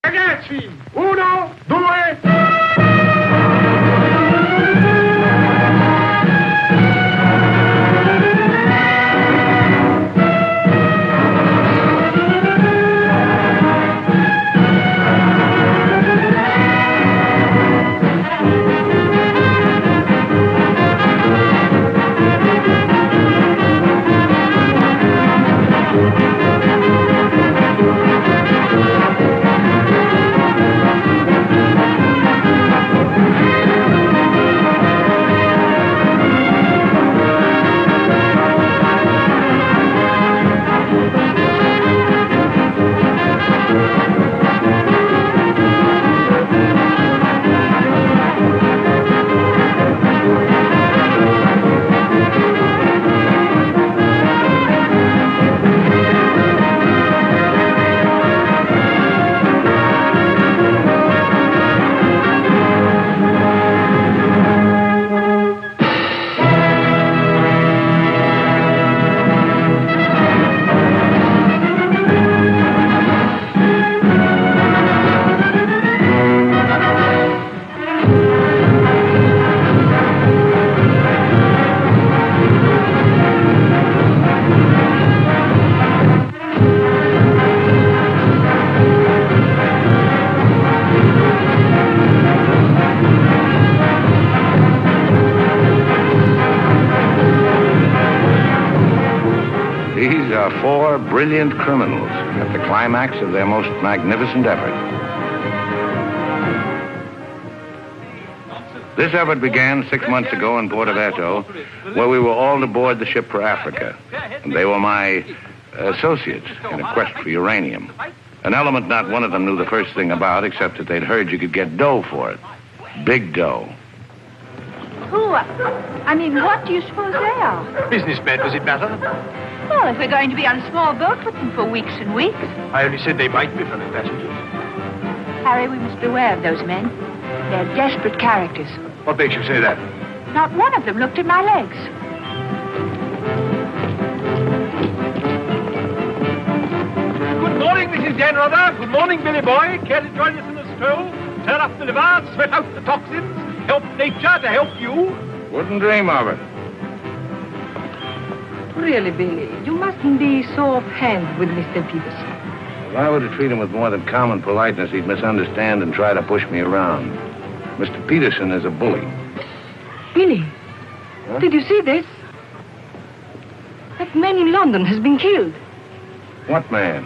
Ragazzi, 1, 2... These are 4 brilliant criminals at the climax of their most magnificent effort. This effort began 6 months ago in Porto, where we were all aboard the ship for Africa. And they were my associates in a quest for uranium. An element not one of them knew the first thing about, except that they'd heard you could get dough for it. Big dough. Who? I mean, what do you suppose they are? Businessmen, does it matter? Well, if we're going to be on a small boat with them for weeks and weeks. I only said they might be fellow passengers. Harry, we must beware of those men. They're desperate characters. What makes you say that? Not one of them looked at my legs. Good morning, Mrs. Janrother. Good morning, Billy Boy. Care to join us in a stroll? Turn up the livers, sweat out the toxins, help nature to help you? Wouldn't dream of it. Really, Billy, you mustn't be so offhand with Mr. Peterson. If I were to treat him with more than common politeness, he'd misunderstand and try to push me around. Mr. Peterson is a bully. Billy, did you see this? That man in London has been killed. What man?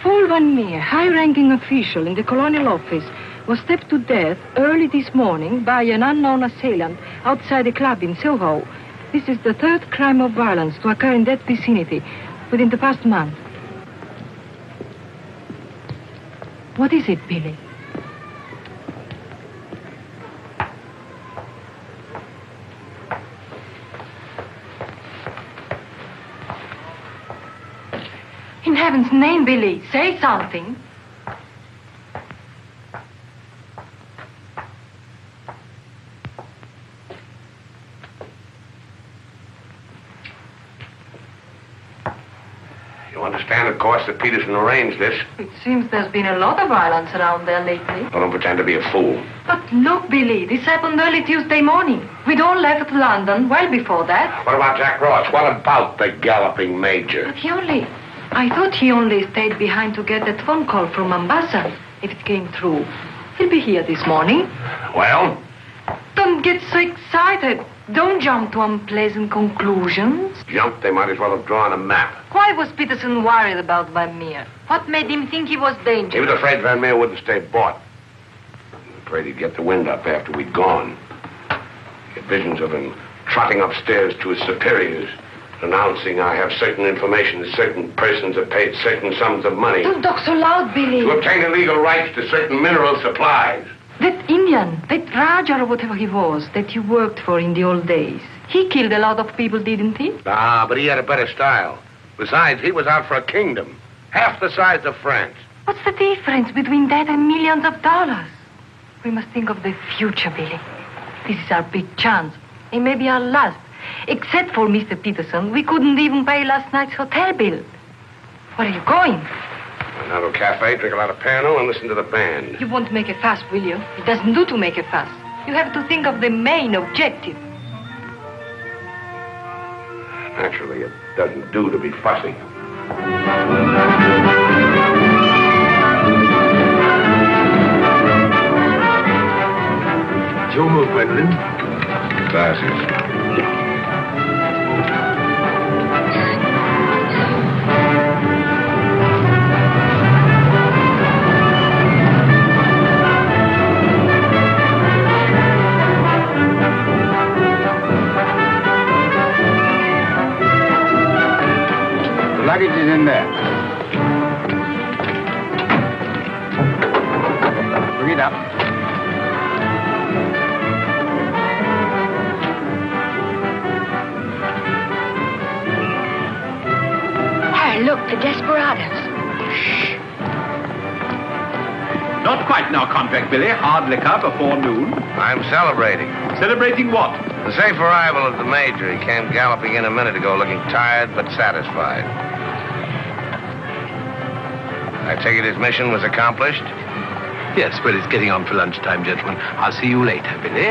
Paul Van Meer, high-ranking official in the Colonial Office, was stabbed to death early this morning by an unknown assailant outside a club in Soho. This is the 3rd crime of violence to occur in that vicinity within the past month. What is it, Billy? In heaven's name, Billy, say something. You understand, of course, that Peterson arranged this. It seems there's been a lot of violence around there lately. I don't pretend to be a fool. But look, Billy, this happened early Tuesday morning. We'd all left London well before that. What about Jack Ross? What about the galloping major? But I thought he only stayed behind to get that phone call from Mombasa. If it came through, he'll be here this morning. Well? Don't get so excited. Don't jump to unpleasant conclusions. Jump, they might as well have drawn a map. Why was Peterson worried about Van Meer? What made him think he was dangerous? He was afraid Van Meer wouldn't stay bought. Afraid he'd get the wind up after we'd gone. He had visions of him trotting upstairs to his superiors, announcing I have certain information that certain persons have paid certain sums of money Don't talk so loud, Billy. to obtain illegal rights to certain mineral supplies. That Indian, that Raja or whatever he was, that you worked for in the old days, he killed a lot of people, didn't he? Ah, but he had a better style. Besides, he was out for a kingdom, half the size of France. What's the difference between that and millions of dollars? We must think of the future, Billy. This is our big chance. It may be our last. Except for Mr. Peterson, we couldn't even pay last night's hotel bill. Where are you going? Have a cafe, drink a lot of Pernod, and listen to the band. You won't make a fuss, will you? It doesn't do to make a fuss. You have to think of the main objective. Naturally, it doesn't do to be fussy. It's your move, Gwendolyn. Glasses. Luggage is in there. Bring it up. Harry, look, the desperados. Not quite now, convict Billy. Hard liquor before noon. I'm celebrating. Celebrating what? The safe arrival of the Major. He came galloping in a minute ago looking tired but satisfied. I take it his mission was accomplished? Yes, well, it's getting on for lunchtime, gentlemen. I'll see you later, Billy.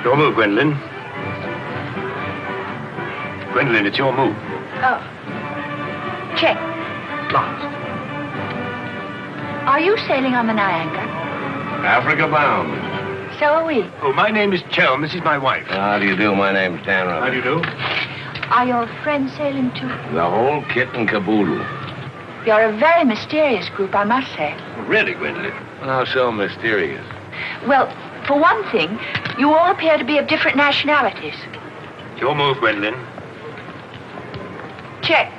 Your move, Gwendolyn. Gwendolyn, it's your move. Oh. Check. Last. Are you sailing on the Niagara? Africa bound. So are we. Oh, my name is Chelm. This is my wife. How do you do? My name's Dan Rutherford. How do you do? Are your friends sailing too? The whole kit and caboodle. You're a very mysterious group, I must say. Really, Gwendolyn? How so mysterious? Well, for one thing, you all appear to be of different nationalities. Your move, Gwendolyn. Check.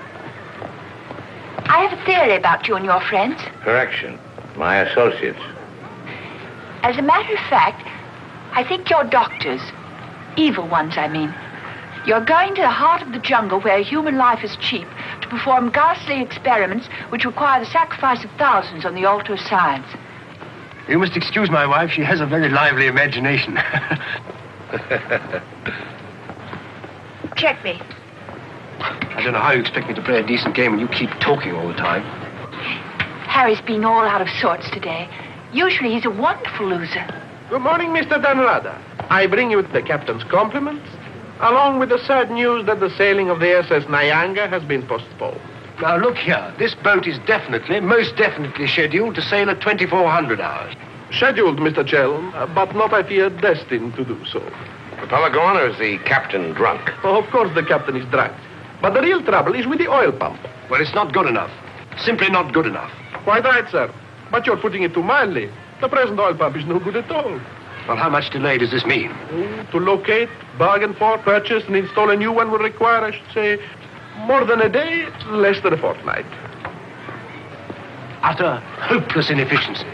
I have a theory about you and your friends. Correction. My associates. As a matter of fact, I think you're doctors. Evil ones, I mean. You're going to the heart of the jungle where human life is cheap to perform ghastly experiments which require the sacrifice of thousands on the altar of science. You must excuse my wife. She has a very lively imagination. Check me. I don't know how you expect me to play a decent game when you keep talking all the time. Harry's been all out of sorts today. Usually he's a wonderful loser. Good morning, Mr. Dunrada. I bring you the captain's compliments, along with the sad news that the sailing of the SS Nyanga has been postponed. Now, look here. This boat is most definitely scheduled to sail at 2400 hours. Scheduled, Mr. Chelm, but not, I fear, destined to do so. Propeller gone, or is the captain drunk? Oh, of course the captain is drunk. But the real trouble is with the oil pump. Well, it's not good enough. Simply not good enough. Quite right, sir. But you're putting it too mildly. The present oil pump is no good at all. Well, how much delay does this mean? Oh, to locate, bargain for, purchase, and install a new one will require, I should say, more than a day, less than a fortnight. Utter, hopeless inefficiency.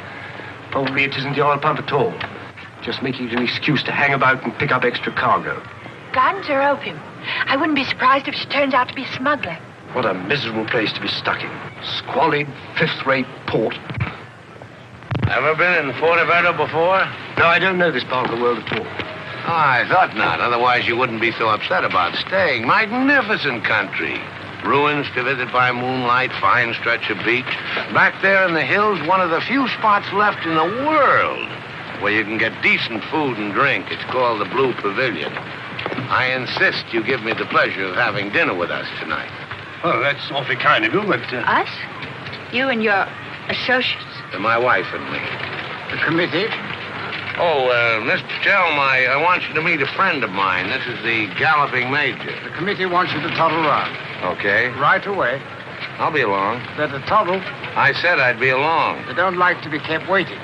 Probably it isn't the oil pump at all. Just making it an excuse to hang about and pick up extra cargo. Guns or opium? I wouldn't be surprised if she turns out to be a smuggler. What a miserable place to be stuck in. Squalid, fifth-rate port. Ever been in Fuerteventura before? No, I don't know this part of the world at all. Oh, I thought not. Otherwise, you wouldn't be so upset about staying. Magnificent country. Ruins to visit by moonlight, fine stretch of beach. Back there in the hills, one of the few spots left in the world where you can get decent food and drink. It's called the Blue Pavilion. I insist you give me the pleasure of having dinner with us tonight. Oh, that's awfully kind of you, but... Us? You and your associates? My wife and me. The committee? Oh, Mr. Chelm, I want you to meet a friend of mine. This is the Galloping Major. The committee wants you to toddle round. Okay. Right away. I'll be along. Better toddle. I said I'd be along. They don't like to be kept waiting.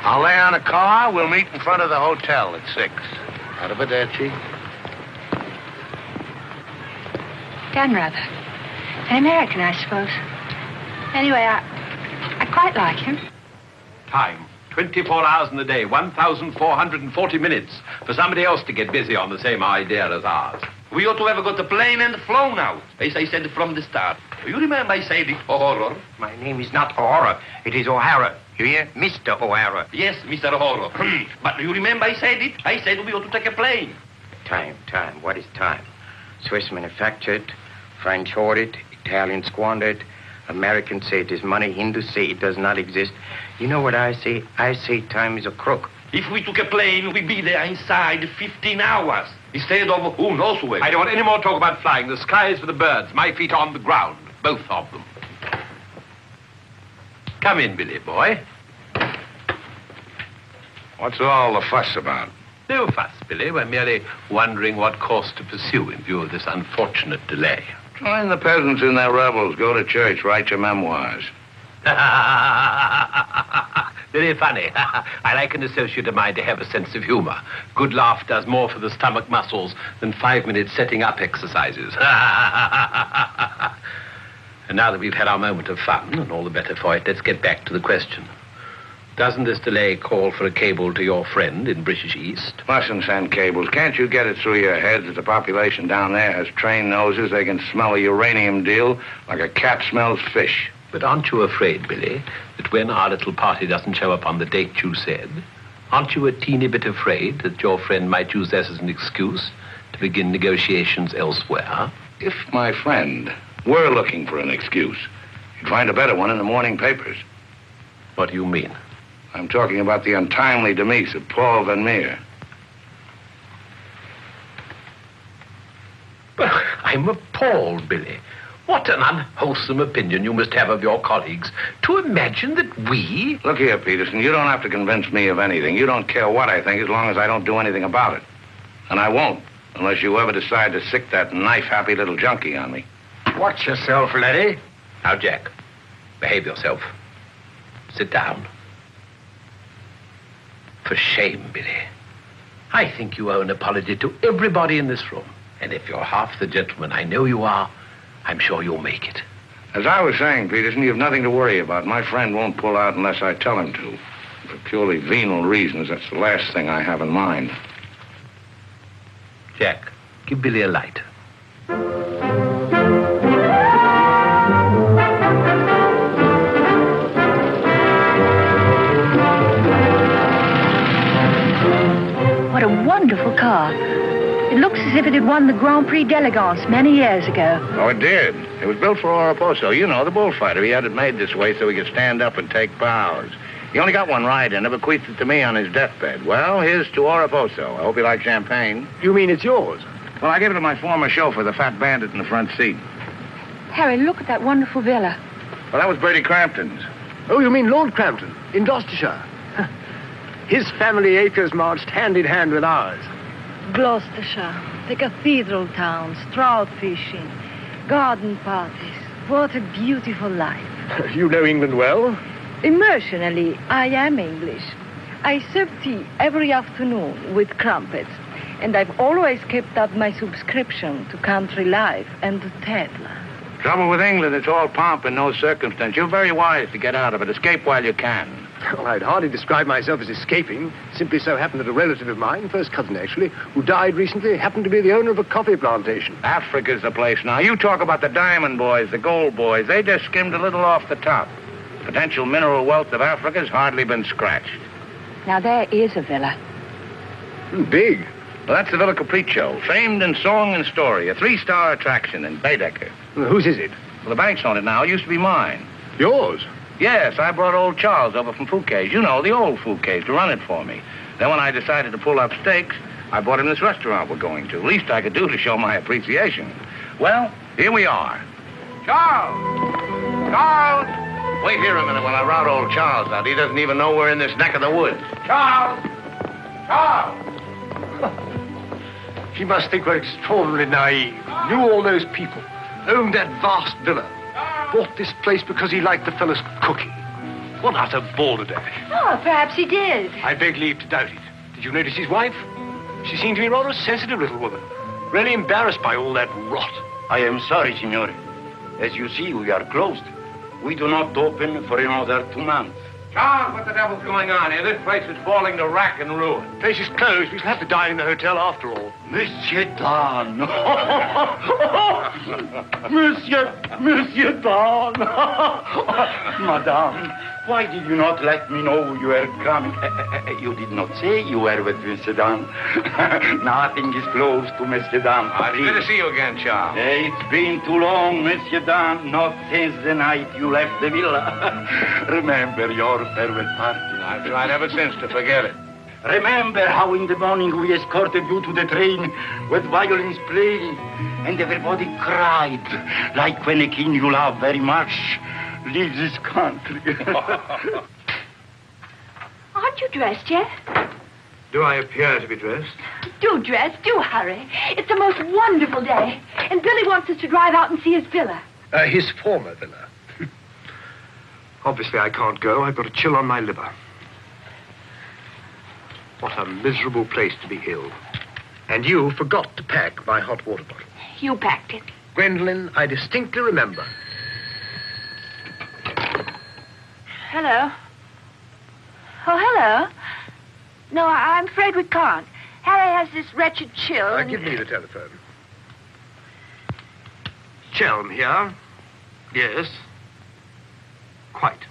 I'll lay on a car. We'll meet in front of the hotel at 6. Arrivederci. Dan rather. An American, I suppose. Anyway, I quite like him. Time. 24 hours in the day, 1,440 minutes for somebody else to get busy on the same idea as ours. We ought to have got the plane and flown out, as I said from the start. You remember I said it, O'Hara? My name is not O'Hara. It is O'Hara. You hear? Mr. O'Hara. Yes, Mr. O'Hara. But you remember I said it? I said we ought to take a plane. Time. What is time? Swiss manufactured, French hoarded, Italian squandered, Americans say it is money, Hindus say it does not exist. You know what I say? I say time is a crook. If we took a plane, we'd be there inside 15 hours. Instead of who knows where. I don't want any more talk about flying. The sky is for the birds. My feet on the ground. Both of them. Come in, Billy boy. What's all the fuss about? No fuss, Billy. We're merely wondering what course to pursue in view of this unfortunate delay. Join the peasants in their revels. Go to church. Write your memoirs. Very funny. I like an associate of mine to have a sense of humor. Good laugh does more for the stomach muscles than 5 minutes setting up exercises. And now that we've had our moment of fun, and all the better for it, let's get back to the question. Doesn't this delay call for a cable to your friend in British East? Mustn't send cables. Can't you get it through your heads that the population down there has trained noses? They can smell a uranium deal like a cat smells fish. But aren't you afraid, Billy, that when our little party doesn't show up on the date you said, aren't you a teeny bit afraid that your friend might use this as an excuse to begin negotiations elsewhere? If my friend were looking for an excuse, he'd find a better one in the morning papers. What do you mean? I'm talking about the untimely demise of Paul Van Meer. Well, I'm appalled, Billy. What an unwholesome opinion you must have of your colleagues to imagine that we... Look here, Peterson, you don't have to convince me of anything. You don't care what I think as long as I don't do anything about it. And I won't, unless you ever decide to sick that knife-happy little junkie on me. Watch yourself, laddie. Now, Jack, behave yourself. Sit down. For shame, Billy. I think you owe an apology to everybody in this room. And if you're half the gentleman I know you are, I'm sure you'll make it. As I was saying, Peterson, you've nothing to worry about. My friend won't pull out unless I tell him to. For purely venal reasons, that's the last thing I have in mind. Jack, give Billy a light. What a wonderful car. It looks as if it had won the Grand Prix d'Elegance many years ago. Oh, it did. It was built for Oraposo. You know, the bullfighter. He had it made this way so he could stand up and take bows. He only got one ride in it, bequeathed it to me on his deathbed. Well, here's to Oraposo. I hope you like champagne. You mean it's yours? Well, I gave it to my former chauffeur, the fat bandit in the front seat. Harry, look at that wonderful villa. Well, that was Bertie Crampton's. Oh, you mean Lord Crampton, in Gloucestershire. His family acres marched hand in hand with ours. Gloucestershire, the cathedral towns, trout fishing, garden parties. What a beautiful life. You know England well? Emotionally, I am English. I serve tea every afternoon with crumpets, and I've always kept up my subscription to Country Life and to Tetler. Trouble with England, it's all pomp and no circumstance. You're very wise to get out of it. Escape while you can. Well, I'd hardly describe myself as escaping. Simply so happened that a relative of mine, first cousin actually, who died recently, happened to be the owner of a coffee plantation. Africa's the place now. You talk about the diamond boys, the gold boys. They just skimmed a little off the top. The potential mineral wealth of Africa's hardly been scratched. Now, there is a villa. Big. Well, that's the Villa Capriccio, famed in song and story, a 3-star attraction in Baedeker. Well, whose is it? Well, the bank's on it now. It used to be mine. Yours? Yes, I brought old Charles over from Fouquet's. You know, the old Fouquet's, to run it for me. Then when I decided to pull up stakes, I bought him this restaurant we're going to. Least I could do to show my appreciation. Well, here we are. Charles! Charles! Wait here a minute while I rout old Charles out. He doesn't even know we're in this neck of the woods. Charles! Charles! He must think we're extraordinarily naive. Knew all those people. Owned that vast villa. Bought this place because he liked the fellow's cooking. What utter balderdash. Oh, perhaps he did. I beg leave to doubt it. Did you notice his wife? She seemed to be rather a sensitive little woman. Really embarrassed by all that rot. I am sorry, signore. As you see, we are closed. We do not open for another 2 months. Charles, what the devil's going on here? This place is falling to rack and ruin. Place is closed. We shall have to dine in the hotel after all. Monsieur Dan. Monsieur Dan. Madame, why did you not let me know you were coming? You did not say you were with Monsieur Dan. Nothing is close to Monsieur Dan. It's good to see you again, Charles. It's been too long, Monsieur Dan. Not since the night you left the villa. Remember your farewell party. I've tried ever since to forget it. Remember how in the morning we escorted you to the train with violins playing, and everybody cried, like when a king you love very much leaves his country. Aren't you dressed yet? Do I appear to be dressed? Do dress, do hurry. It's the most wonderful day, and Billy wants us to drive out and see his villa. His former villa. Obviously, I can't go. I've got a chill on my liver. What a miserable place to be ill. And you forgot to pack my hot water bottle. You packed it. Gwendolyn, I distinctly remember. Hello. Oh, hello. No, I'm afraid we can't. Harry has this wretched chill. Give me the telephone. Chelm here. Yes. Quite.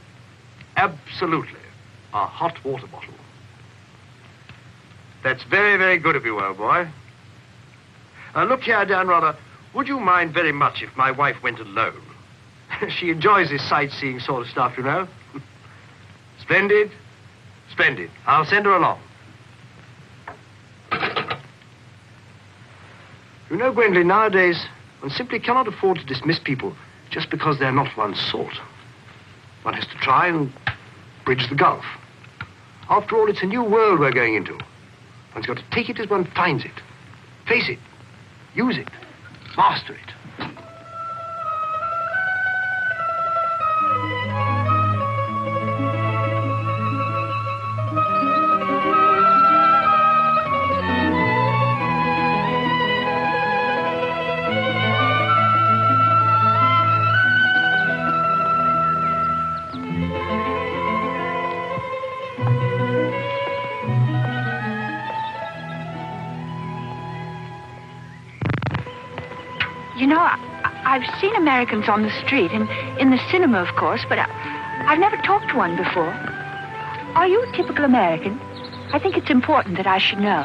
Absolutely. A hot water bottle. That's very, very good of you, old boy. Look here, Dan, rather, would you mind very much if my wife went alone? She enjoys this sightseeing sort of stuff, you know. Splendid. Splendid. I'll send her along. You know, Gwendolyn, nowadays, one simply cannot afford to dismiss people just because they're not one's sort. One has to try and bridge the gulf. After all, it's a new world we're going into. One's got to take it as one finds it. Face it. Use it. Master it. You know, I've seen Americans on the street and in the cinema, of course, but I've never talked to one before. Are you a typical American? I think it's important that I should know.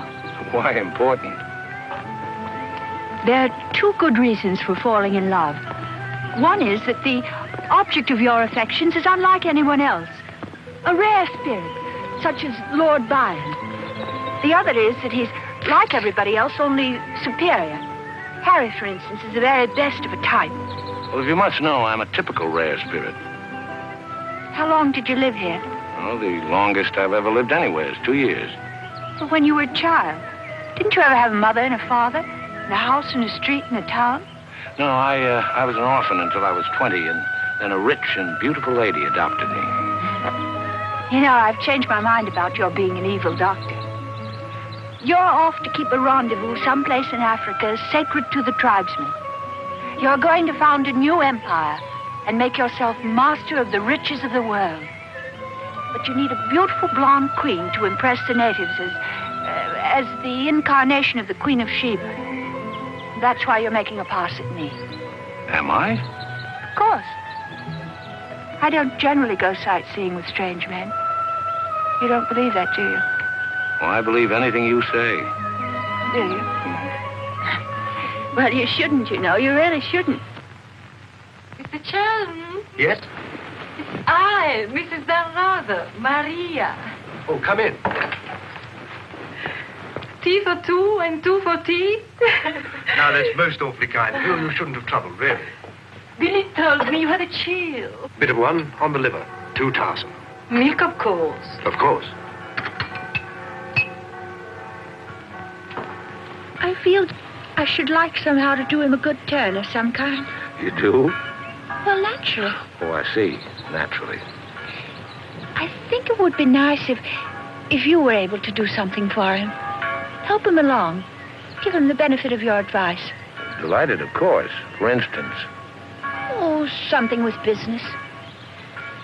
Why important? There are two good reasons for falling in love. One is that the object of your affections is unlike anyone else. A rare spirit, such as Lord Byron. The other is that he's like everybody else, only superior. Harry, for instance, is the very best of a type. Well, as you must know, I'm a typical rare spirit. How long did you live here? Well, the longest I've ever lived anywhere is 2 years. Well, when you were a child. Didn't you ever have a mother and a father? And a house and a street and a town? No, I was an orphan until I was 20, and then a rich and beautiful lady adopted me. You know, I've changed my mind about your being an evil doctor. You're off to keep a rendezvous someplace in Africa sacred to the tribesmen. You're going to found a new empire and make yourself master of the riches of the world. But you need a beautiful blonde queen to impress the natives as the incarnation of the Queen of Sheba. That's why you're making a pass at me. Am I? Of course. I don't generally go sightseeing with strange men. You don't believe that, do you? Well, I believe anything you say. Do you? Well, you shouldn't, you know. You really shouldn't. Mr. Chelm? Yes? It's I, Mrs. Bernardo, Maria. Oh, come in. Tea for two and two for tea? Now, that's most awfully kind. You shouldn't have troubled, really. Billy told me you had a chill. Bit of one on the liver. 2 tarsal. Milk, of course. Of course. I feel I should like somehow to do him a good turn of some kind. You do? Well, naturally. Oh, I see. Naturally. I think it would be nice if you were able to do something for him. Help him along. Give him the benefit of your advice. Delighted, of course. For instance. Oh, something with business.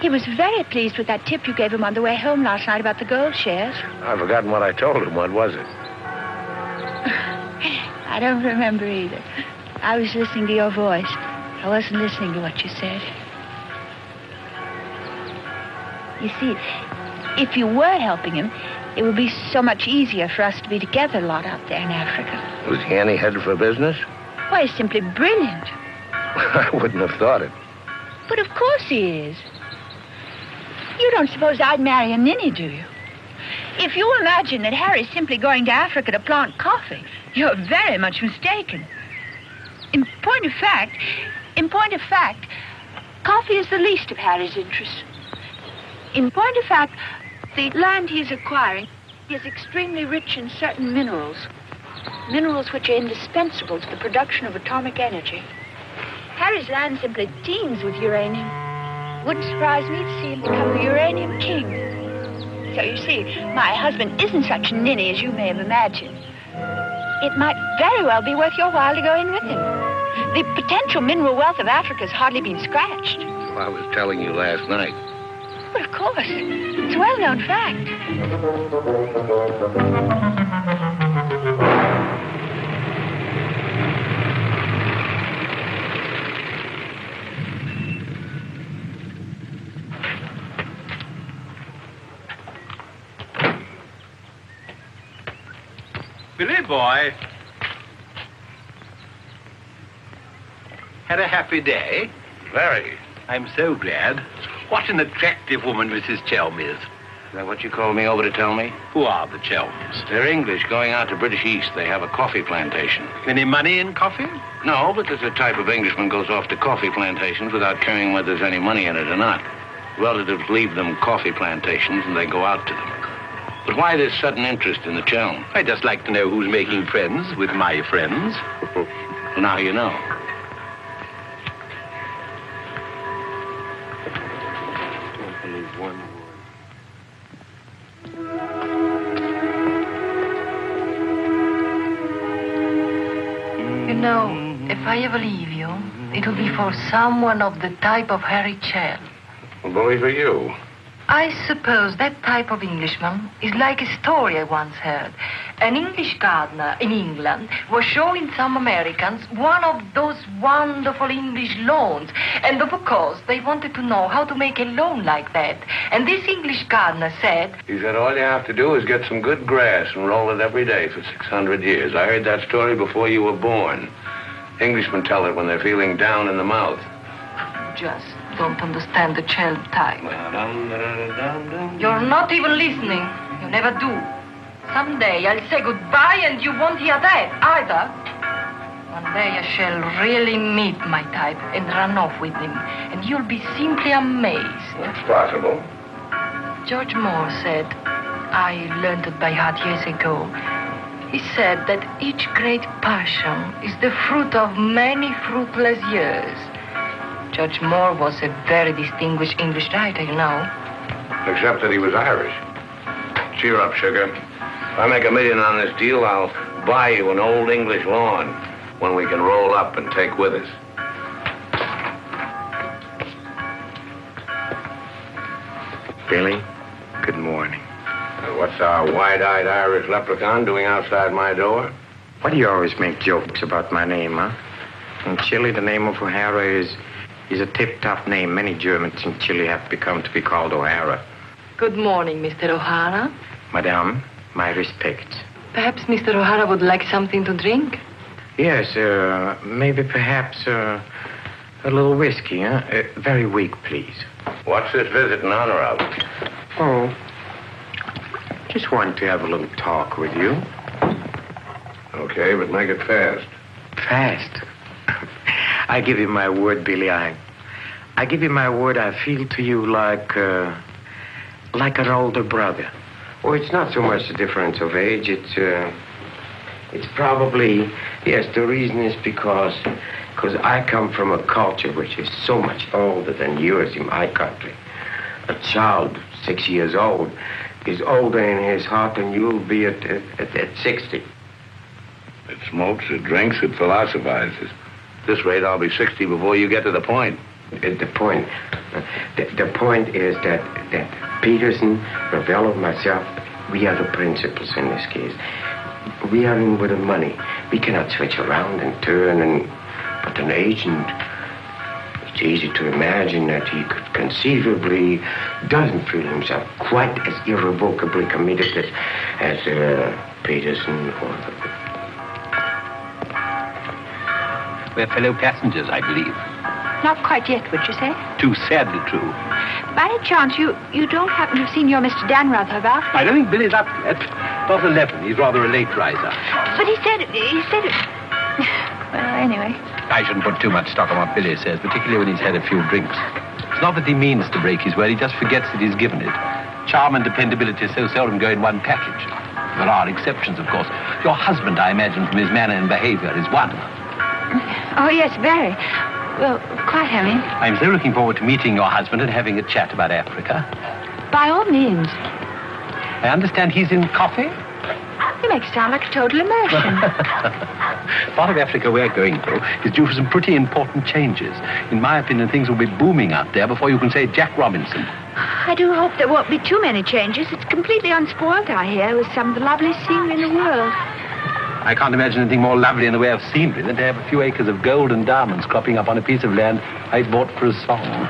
He was very pleased with that tip you gave him on the way home last night about the gold shares. I've forgotten what I told him. What was it? I don't remember either. I was listening to your voice. I wasn't listening to what you said. You see, if you were helping him, it would be so much easier for us to be together a lot out there in Africa. Was he any headed for business? Why, he's simply brilliant. I wouldn't have thought it. But of course he is. You don't suppose I'd marry a ninny, do you? If you imagine that Harry's simply going to Africa to plant coffee, you're very much mistaken. In point of fact, coffee is the least of Harry's interests. In point of fact, the land he's acquiring is extremely rich in certain minerals. Minerals which are indispensable to the production of atomic energy. Harry's land simply teems with uranium. Wouldn't surprise me to see him become the uranium king. So you see, my husband isn't such a ninny as you may have imagined. It might very well be worth your while to go in with him. The potential mineral wealth of Africa has hardly been scratched. Well, I was telling you last night. But of course, it's a well-known fact. Billy boy. Had a happy day? Very. I'm so glad. What an attractive woman Mrs. Chelm is. Is that what you called me over to tell me? Who are the Chelms? They're English going out to British East. They have a coffee plantation. Any money in coffee? No, but there's a type of Englishman goes off to coffee plantations without caring whether there's any money in it or not. Relatives leave them coffee plantations and they go out to them. But why this sudden interest in the Chelm? I'd just like to know who's making friends with my friends. Well, now you know. You know, if I ever leave you, it'll be for someone of the type of Harry Chell. Well, bully for you. I suppose that type of Englishman is like a story I once heard. An English gardener in England was showing some Americans one of those wonderful English lawns. And of course, they wanted to know how to make a lawn like that. And this English gardener said... He said all you have to do is get some good grass and roll it every day for 600 years. I heard that story before you were born. Englishmen tell it when they're feeling down in the mouth. Just don't understand the child type. You're not even listening. You never do. Someday I'll say goodbye and you won't hear that either. One day I shall really meet my type and run off with him. And you'll be simply amazed. It's possible. George Moore said, I learned it by heart years ago. He said that each great passion is the fruit of many fruitless years. Judge Moore was a very distinguished English writer, you know. Except that he was Irish. Cheer up, sugar. If I make $1 million on this deal, I'll buy you an old English lawn, one we can roll up and take with us. Billy, good morning. What's our wide-eyed Irish leprechaun doing outside my door? Why do you always make jokes about my name, huh? In Chile, the name of O'Hara is a tip-top name. Many Germans in Chile have become to be called O'Hara. Good morning, Mr. O'Hara. Madame, my respects. Perhaps Mr. O'Hara would like something to drink? Yes, maybe perhaps a little whiskey, huh? Very weak, please. What's this visit in honor of? Oh, just wanted to have a little talk with you. Okay, but make it fast. Fast? I give you my word, Billy. I give you my word. I feel to you like an older brother. Oh, it's not so much the difference of age. It's probably, yes, the reason is because I come from a culture which is so much older than yours in my country. A child 6 years old is older in his heart than you'll be at 60. It smokes, it drinks, it philosophizes. At this rate, I'll be 60 before you get to the point. The point is that Peterson, Ravello, myself, we are the principals in this case. We are in with the money. We cannot switch around and turn, but an agent, it's easy to imagine that he could conceivably doesn't feel himself quite as irrevocably committed as Peterson or... We're fellow passengers, I believe. Not quite yet, would you say? Too sadly true. By any chance, you don't happen to have seen your Mr. Danrother about? I don't think Billy's up yet. About 11. He's rather a late riser. But he said it. Well, anyway. I shouldn't put too much stock on what Billy says, particularly when he's had a few drinks. It's not that he means to break his word, he just forgets that he's given it. Charm and dependability so seldom go in one package. There are exceptions, of course. Your husband, I imagine, from his manner and behavior, is one. Oh, yes, very. Well, quite, I mean. I'm so looking forward to meeting your husband and having a chat about Africa. By all means. I understand he's in coffee? You make it sound like a total immersion. Part of Africa we're going, though, is due for some pretty important changes. In my opinion, things will be booming out there before you can say Jack Robinson. I do hope there won't be too many changes. It's completely unspoiled, I hear, with some of the loveliest scenery in the world. I can't imagine anything more lovely in the way of scenery than to have a few acres of gold and diamonds cropping up on a piece of land I bought for a song.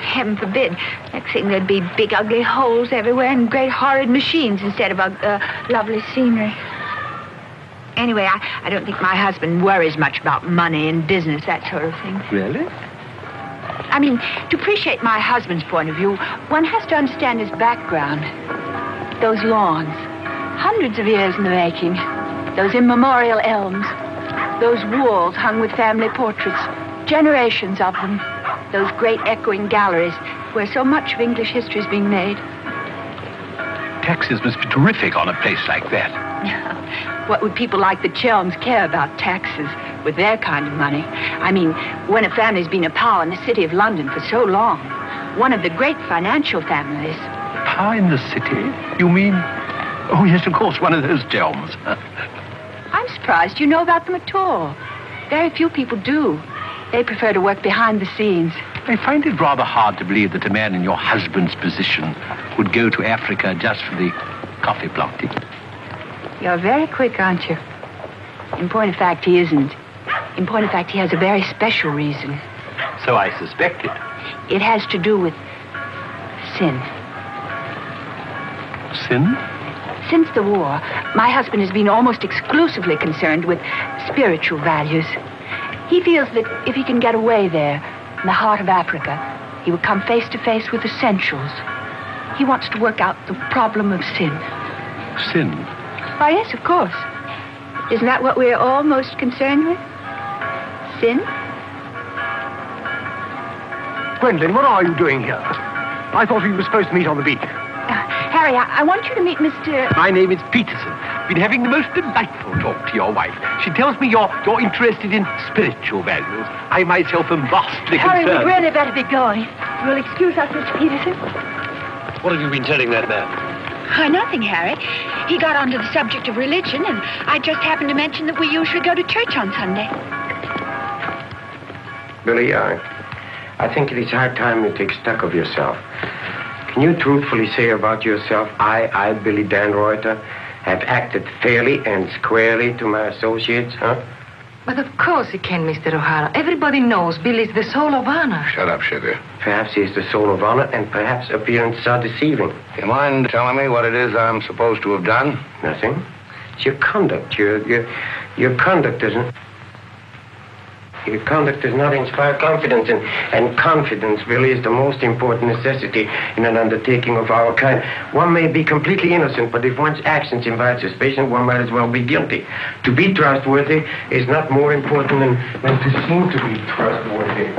Heaven forbid. Next thing there'd be big, ugly holes everywhere and great, horrid machines instead of lovely scenery. Anyway, I don't think my husband worries much about money and business, that sort of thing. Really? I mean, to appreciate my husband's point of view, one has to understand his background. Those lawns, hundreds of years in the making. Those immemorial elms. Those walls hung with family portraits. Generations of them. Those great echoing galleries where so much of English history is being made. Taxes must be terrific on a place like that. What would people like the Chelms care about taxes with their kind of money? I mean, when a family's been a power in the city of London for so long, one of the great financial families. Power in the city? You mean... Oh, yes, of course, one of those Chelms. I'm surprised you know about them at all. Very few people do. They prefer to work behind the scenes. I find it rather hard to believe that a man in your husband's position would go to Africa just for the coffee planting. You're very quick, aren't you? In point of fact, he isn't. In point of fact, he has a very special reason. So I suspected. It has to do with sin. Sin? Since the war, my husband has been almost exclusively concerned with spiritual values. He feels that if he can get away there, in the heart of Africa, he will come face to face with essentials. He wants to work out the problem of sin. Sin? Why, yes, of course. Isn't that what we're all most concerned with? Sin? Gwendolyn, what are you doing here? I thought we were supposed to meet on the beach. Harry, I want you to meet Mr... My name is Peterson. Been having the most delightful talk to your wife. She tells me you're interested in spiritual values. I myself am vastly Harry, concerned. we'd really better be going. You'll excuse us, Mr. Peterson? What have you been telling that man? Why, nothing, Harry. He got onto the subject of religion, and I just happened to mention that we usually go to church on Sunday. Billy, I think it is high time you take stock of yourself. Can you truthfully say about yourself, I, Billy Danreuter, have acted fairly and squarely to my associates, huh? But of course he can, Mr. O'Hara. Everybody knows Billy's the soul of honor. Shut up, sugar. Perhaps he is the soul of honor, and perhaps appearances are deceiving. You mind telling me what it is I'm supposed to have done? Nothing. It's your conduct. Your conduct doesn't... Your conduct does not inspire confidence, and confidence, Billy, is the most important necessity in an undertaking of our kind. One may be completely innocent, but if one's actions invite suspicion, one might as well be guilty. To be trustworthy is not more important than to seem to be trustworthy.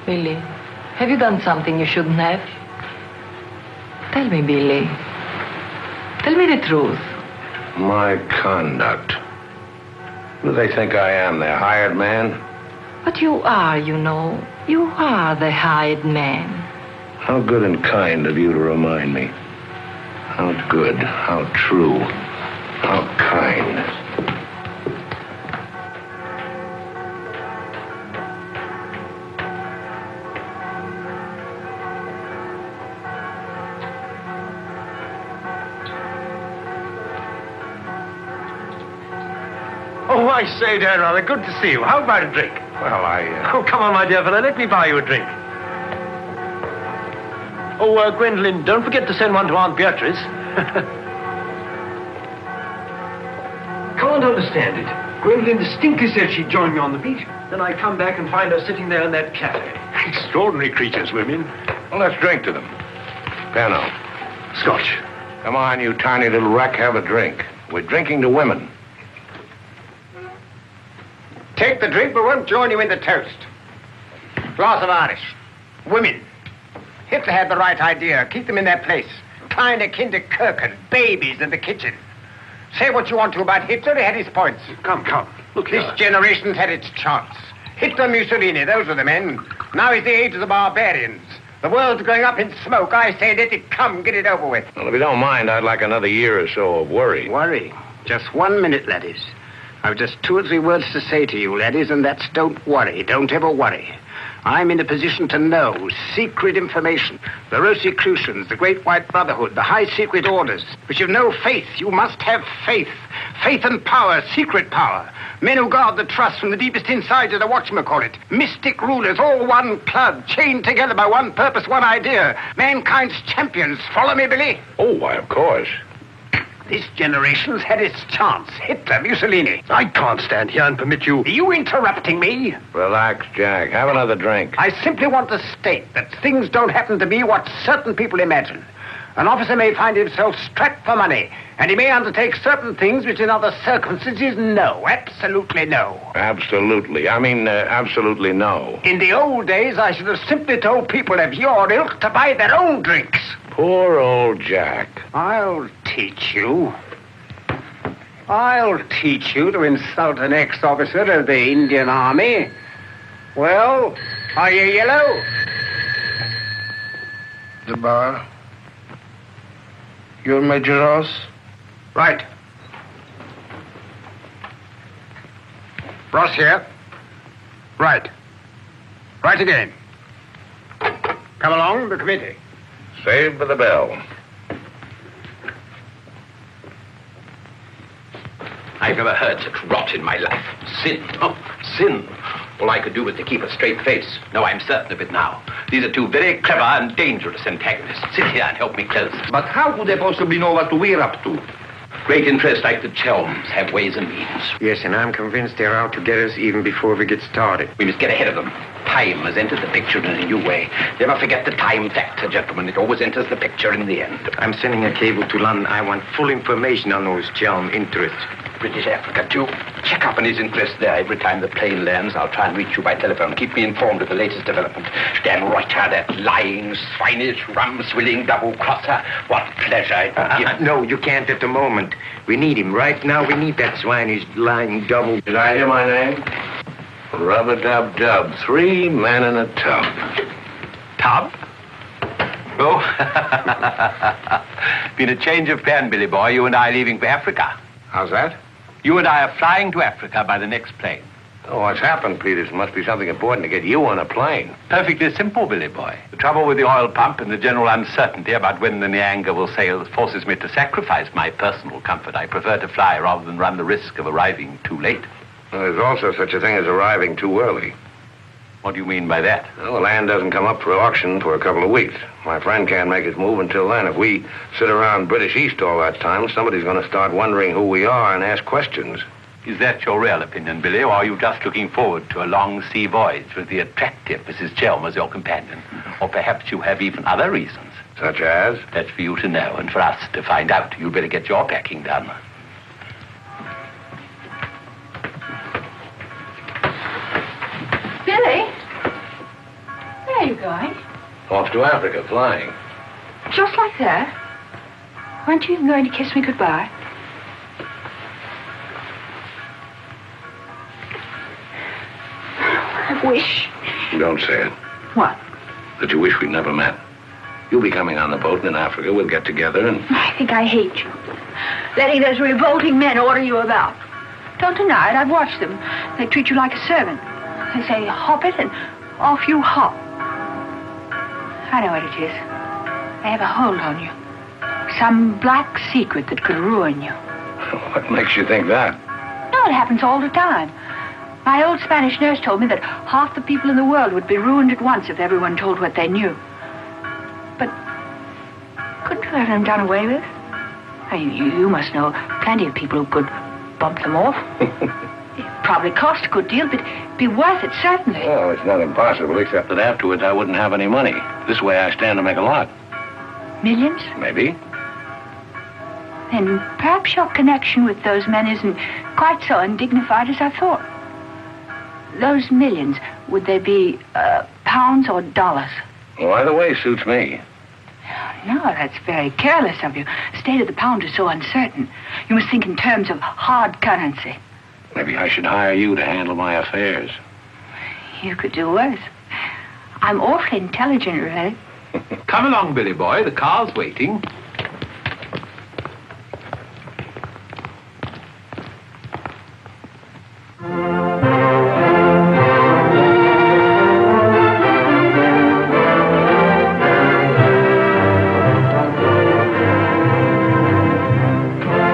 Billy, have you done something you shouldn't have? Tell me, Billy. Tell me the truth. My conduct. Who do they think I am, their hired man? But you are, you know. You are the hired man. How good and kind of you to remind me. How good, how true, how kind. I say, Dan, rather good to see you. How about a drink? Well, Oh, come on, my dear fellow. Let me buy you a drink. Oh, Gwendolyn, don't forget to send one to Aunt Beatrice. Can't understand it. Gwendolyn distinctly said she'd join me on the beach. Then I come back and find her sitting there in that cafe. Extraordinary creatures, women. well, let's drink to them. Pano. Scotch. Come on, you tiny little wreck, have a drink. We're drinking to women. Take the drink, but won't join you in the toast. Glass of Irish. Women. Hitler had the right idea. Keep them in their place. Kleine Kinderkirchen, babies in the kitchen. Say what you want to about Hitler, he had his points. Come. Look, This generation's had its chance. Hitler, Mussolini, those are the men. Now is the age of the barbarians. The world's going up in smoke. I say let it come, get it over with. Well, if you don't mind, I'd like another year or so of worry. Worry? Just 1 minute, laddies. I've just 2 or 3 words to say to you, laddies, and that's don't worry. Don't ever worry. I'm in a position to know secret information. The Rosicrucians, the Great White Brotherhood, the high secret orders. But you've no faith. You must have faith. Faith and power, secret power. Men who guard the trust from the deepest insides of the whatchamacallit. Mystic rulers, all one club, chained together by one purpose, one idea. Mankind's champions. Follow me, Billy? Oh, why, of course. This generation's had its chance. Hitler, Mussolini. I can't stand here and permit you... Are you interrupting me? Relax, Jack. Have another drink. I simply want to state that things don't happen to be what certain people imagine. An officer may find himself strapped for money, and he may undertake certain things which in other circumstances, no, absolutely no. Absolutely. Absolutely no. In the old days, I should have simply told people of your ilk to buy their own drinks. Poor old Jack. I'll teach you. I'll teach you to insult an ex-officer of the Indian Army. Well, are you yellow? The bar. You're Major Ross? Right. Ross here. Right. Right again. Come along, the committee. Save for the bell. I've never heard such rot in my life. Sin. Oh, sin. All I could do was to keep a straight face. No, I'm certain of it now. These are 2 very clever and dangerous antagonists. Sit here and help me close. But how could they possibly know what we're up to? Great interests like the Chelms have ways and means. Yes, and I'm convinced they're out to get us even before we get started. We must get ahead of them. Time has entered the picture in a new way. Never forget the time factor, gentlemen. It always enters the picture in the end. I'm sending a cable to London. I want full information on those Chelm interests. British Africa, too. Check up on his interest there. Every time the plane lands, I'll try and reach you by telephone. Keep me informed of the latest development. Dan Reuter, that lying, swinish, rum-swilling double-crosser. What pleasure it would give. No, you can't at the moment. We need him. Right now, we need that swinish, lying double. Did I hear my name? Rub-a-dub-dub. 3 men in a tub. Tub? Oh. Been a change of plan, Billy boy. You and I leaving for Africa. How's that? You and I are flying to Africa by the next plane. Oh, what's happened, Peters? Must be something important to get you on a plane. Perfectly simple, Billy boy. The trouble with the oil pump and the general uncertainty about when the Nyanga will sail forces me to sacrifice my personal comfort. I prefer to fly rather than run the risk of arriving too late. Well, there's also such a thing as arriving too early. What do you mean by that? Well, the land doesn't come up for auction for a couple of weeks. My friend can't make his move until then. If we sit around British East all that time, somebody's going to start wondering who we are and ask questions. Is that your real opinion, Billy, or are you just looking forward to a long sea voyage with the attractive Mrs. Chelm as your companion? Or perhaps you have even other reasons? Such as? That's for you to know and for us to find out. You'd better get your packing done. Billy? Where are you going? Off to Africa, flying. Just like that? Weren't you even going to kiss me goodbye? I wish. Don't say it. What? That you wish we'd never met. You'll be coming on the boat, and in Africa we'll get together and... I think I hate you. Letting those revolting men order you about. Don't deny it, I've watched them. They treat you like a servant. They say, hop it, and off you hop. I know what it is. They have a hold on you. Some black secret that could ruin you. What makes you think that? No, it happens all the time. My old Spanish nurse told me that half the people in the world would be ruined at once if everyone told what they knew. But couldn't you let them done away with? I mean, you must know plenty of people who could bump them off. It probably cost a good deal, but it'd be worth it, certainly. Well, it's not impossible, except that afterwards I wouldn't have any money. This way I stand to make a lot. Millions? Maybe. Then perhaps your connection with those men isn't quite so undignified as I thought. Those millions, would they be pounds or dollars? Well, either way suits me. No, that's very careless of you. The state of the pound is so uncertain. You must think in terms of hard currency. Maybe I should hire you to handle my affairs. You could do worse. I'm awfully intelligent, really. Come along, Billy boy. The car's waiting.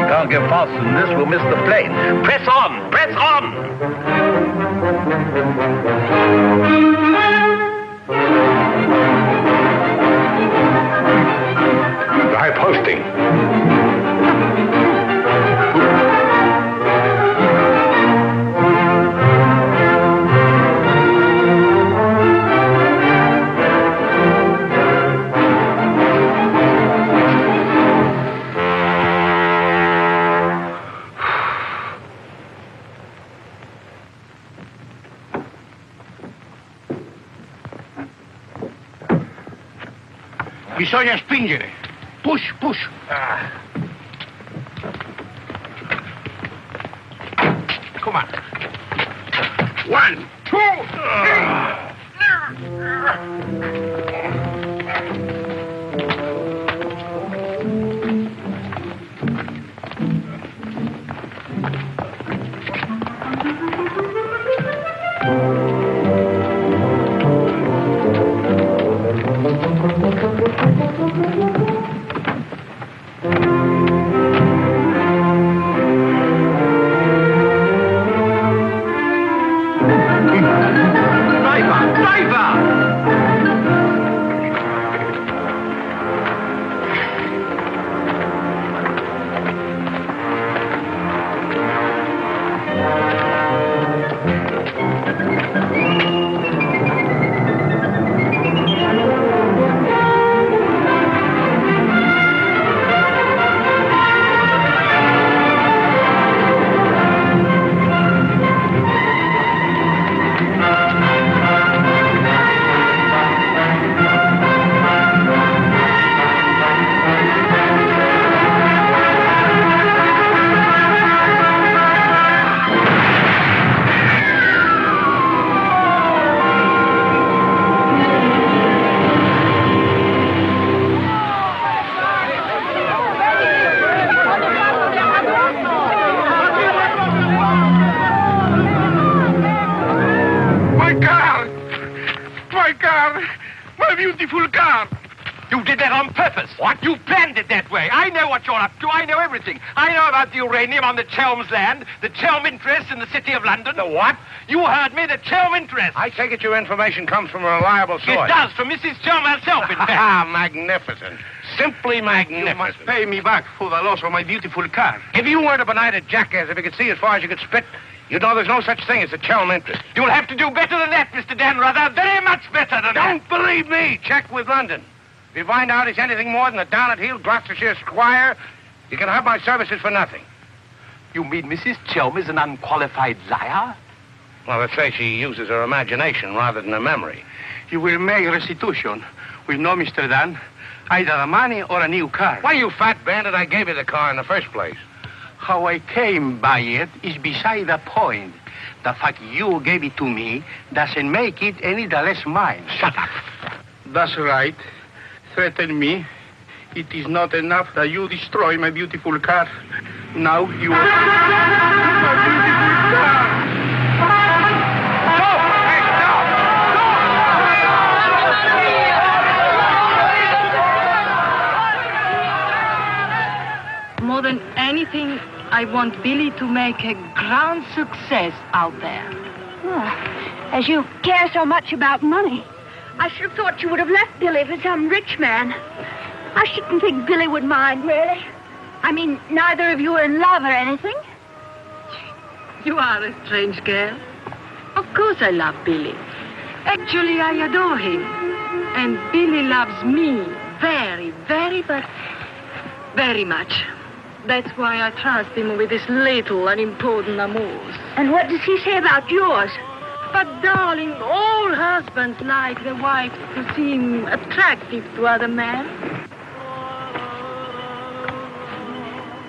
Can't get faster than this, we'll miss the plane. Press on! Press on! High posting. Bisogna spingere. Push, push. Come on. 1, 2, everything. I know about the uranium on the Chelm's land, the Chelm interest in the City of London. The what? You heard me, the Chelm interest. I take it your information comes from a reliable source. It does, from Mrs. Chelm herself, in fact. Ah, magnificent. Simply magnificent. You must pay me back for the loss of my beautiful car. If you weren't a benighted jackass, if you could see as far as you could spit, you'd know there's no such thing as a Chelm interest. You'll have to do better than that, Mr. Danrother. Very much better than that. Don't believe me. Check with London. If you find out he's anything more than a down-at-heel Gloucestershire squire, you can have my services for nothing. You mean Mrs. Chelm is an unqualified liar? Well, let's say she uses her imagination rather than her memory. You will make restitution with no Mr. Dan, either the money or a new car. Why, you fat bandit, I gave you the car in the first place. How I came by it is beside the point. The fact you gave it to me doesn't make it any the less mine. Shut up. That's right. Threaten me. It is not enough that you destroy my beautiful car. Now you... my beautiful car! Stop! Hey, stop! More than anything, I want Billy to make a grand success out there. As you care so much about money, I should have thought you would have left Billy for some rich man. I shouldn't think Billy would mind, really. I mean, neither of you are in love or anything. You are a strange girl. Of course I love Billy. Actually, I adore him. And Billy loves me very, but very much. That's why I trust him with his little unimportant amours. And what does he say about yours? But, darling, all husbands like their wives to seem attractive to other men.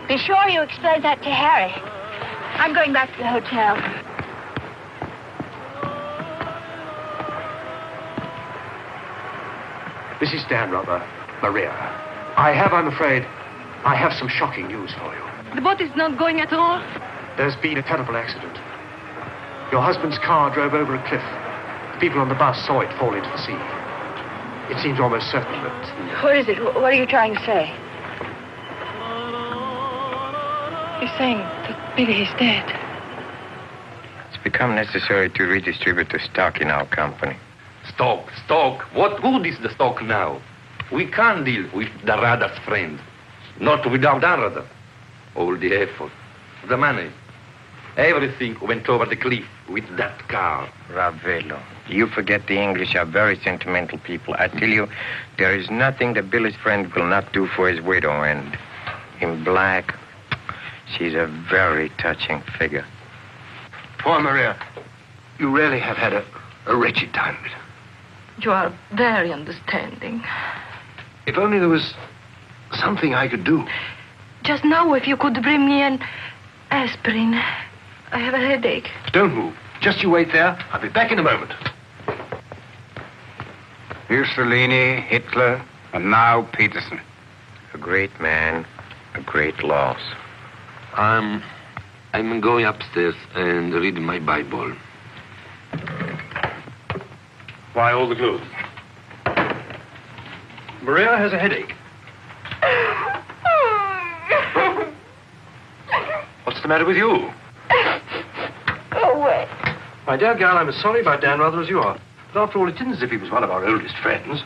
Be sure you explain that to Harry. I'm going back to the hotel. Mrs. Stanrother, Maria, I'm afraid, I have some shocking news for you. The boat is not going at all? There's been a terrible accident. Your husband's car drove over a cliff. The people on the bus saw it fall into the sea. It seems almost certain that... What is it? What are you trying to say? He's saying that Billy is dead. It's become necessary to redistribute the stock in our company. Stock. What good is the stock now? We can't deal with the Radar's friend. Not without Radar. All the effort, the money, everything went over the cliff with that car. Ravello, you forget the English are very sentimental people. I tell you, there is nothing that Billy's friend will not do for his widow, and in black, she's a very touching figure. Poor Maria, you really have had a wretched time of it. You are very understanding. If only there was something I could do. Just now, if you could bring me an aspirin. I have a headache. Don't move. Just you wait there. I'll be back in a moment. Mussolini, Hitler, and now Peterson. A great man, a great loss. I'm going upstairs and reading my Bible. Why all the clothes? Maria has a headache. What's the matter with you? Go away. My dear girl, I'm as sorry about Dan rather as you are. But after all, it isn't as if he was one of our oldest friends.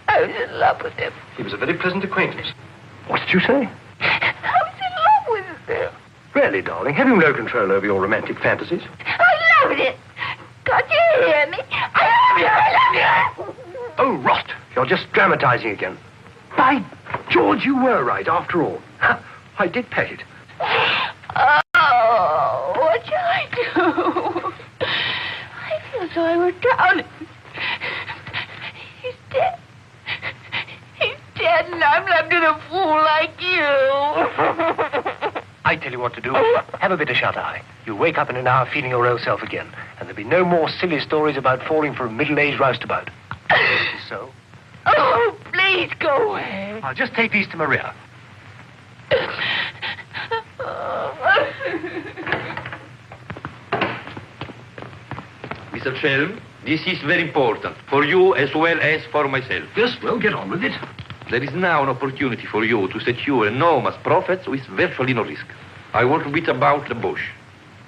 I was in love with him. He was a very pleasant acquaintance. What did you say? I was in love with him. Really, darling, have you no control over your romantic fantasies? I loved it. Can't you hear me? I love you. Oh, rot. You're just dramatizing again. By George, you were right after all. I did pet it. Oh, what shall I do? I feel so I were drowning. He's dead. He's dead, and I'm left in a fool like you. I tell you what to do. Have a bit of shut-eye. You'll wake up in an hour feeling your real self again, and there'll be no more silly stories about falling for a middle-aged roustabout. So? Oh, please go away. I'll just take these to Maria. Mr. Shelm, this is very important, for you as well as for myself. Yes, well, get on with it. There is now an opportunity for you to secure enormous profits with virtually no risk. I want to beat about the bush.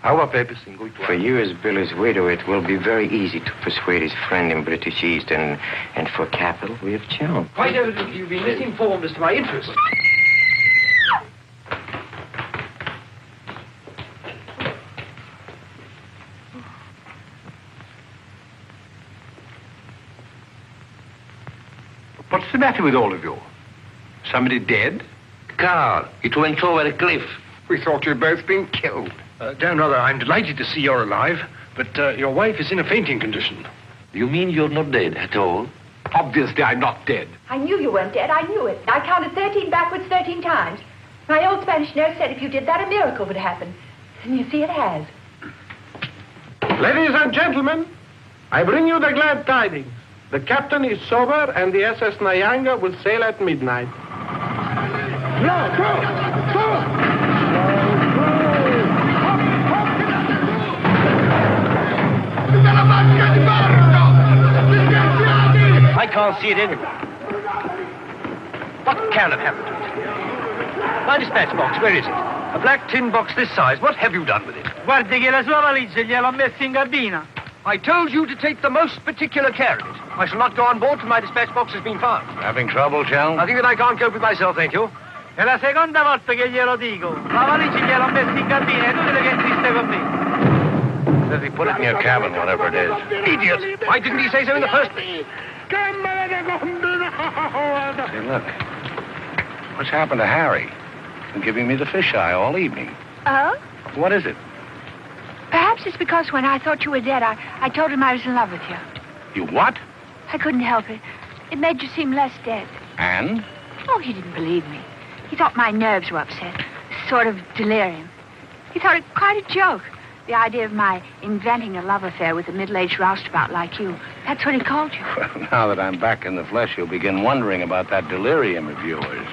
Our purpose in going to... For you as Billy's widow, it will be very easy to persuade his friend in British East, and for capital, we have Joan. Quite evidently, you've been misinformed as to my interest. What's the matter with all of you? Somebody dead? Car, it went over a cliff. We thought you'd both been killed. Dan, rather, I'm delighted to see you're alive, but your wife is in a fainting condition. You mean you're not dead at all? Obviously, I'm not dead. I knew you weren't dead. I knew it. I counted 13 backwards 13 times. My old Spanish nurse said if you did that, a miracle would happen. And you see, it has. Ladies and gentlemen, I bring you the glad tidings. The captain is sober, and the SS Nyanga will sail at midnight. I can't see it anywhere. What can have happened to it? My dispatch box, where is it? A black tin box this size. What have you done with it? Guardi che la sua valigia gliel'ho messa in cabina. I told you to take the most particular care of it. I shall not go on board till my dispatch box has been found. Having trouble, Shell? I think that I can't cope with myself, thank you. È la seconda volta che glielo dico. La valigia gliel'ho messa in cabina, è inutile che insiste con me. Says he put it in your cabin, whatever it is. Idiot! Why didn't he say so in the first place? Say, look. What's happened to Harry? He's been giving me the fisheye all evening. Oh? What is it? Perhaps it's because when I thought you were dead, I told him I was in love with you. You what? I couldn't help it. It made you seem less dead. And? Oh, he didn't believe me. He thought my nerves were upset. Sort of delirium. He thought it quite a joke. The idea of my inventing a love affair with a middle-aged roustabout like you. That's what he called you. Well, now that I'm back in the flesh, you'll begin wondering about that delirium of yours.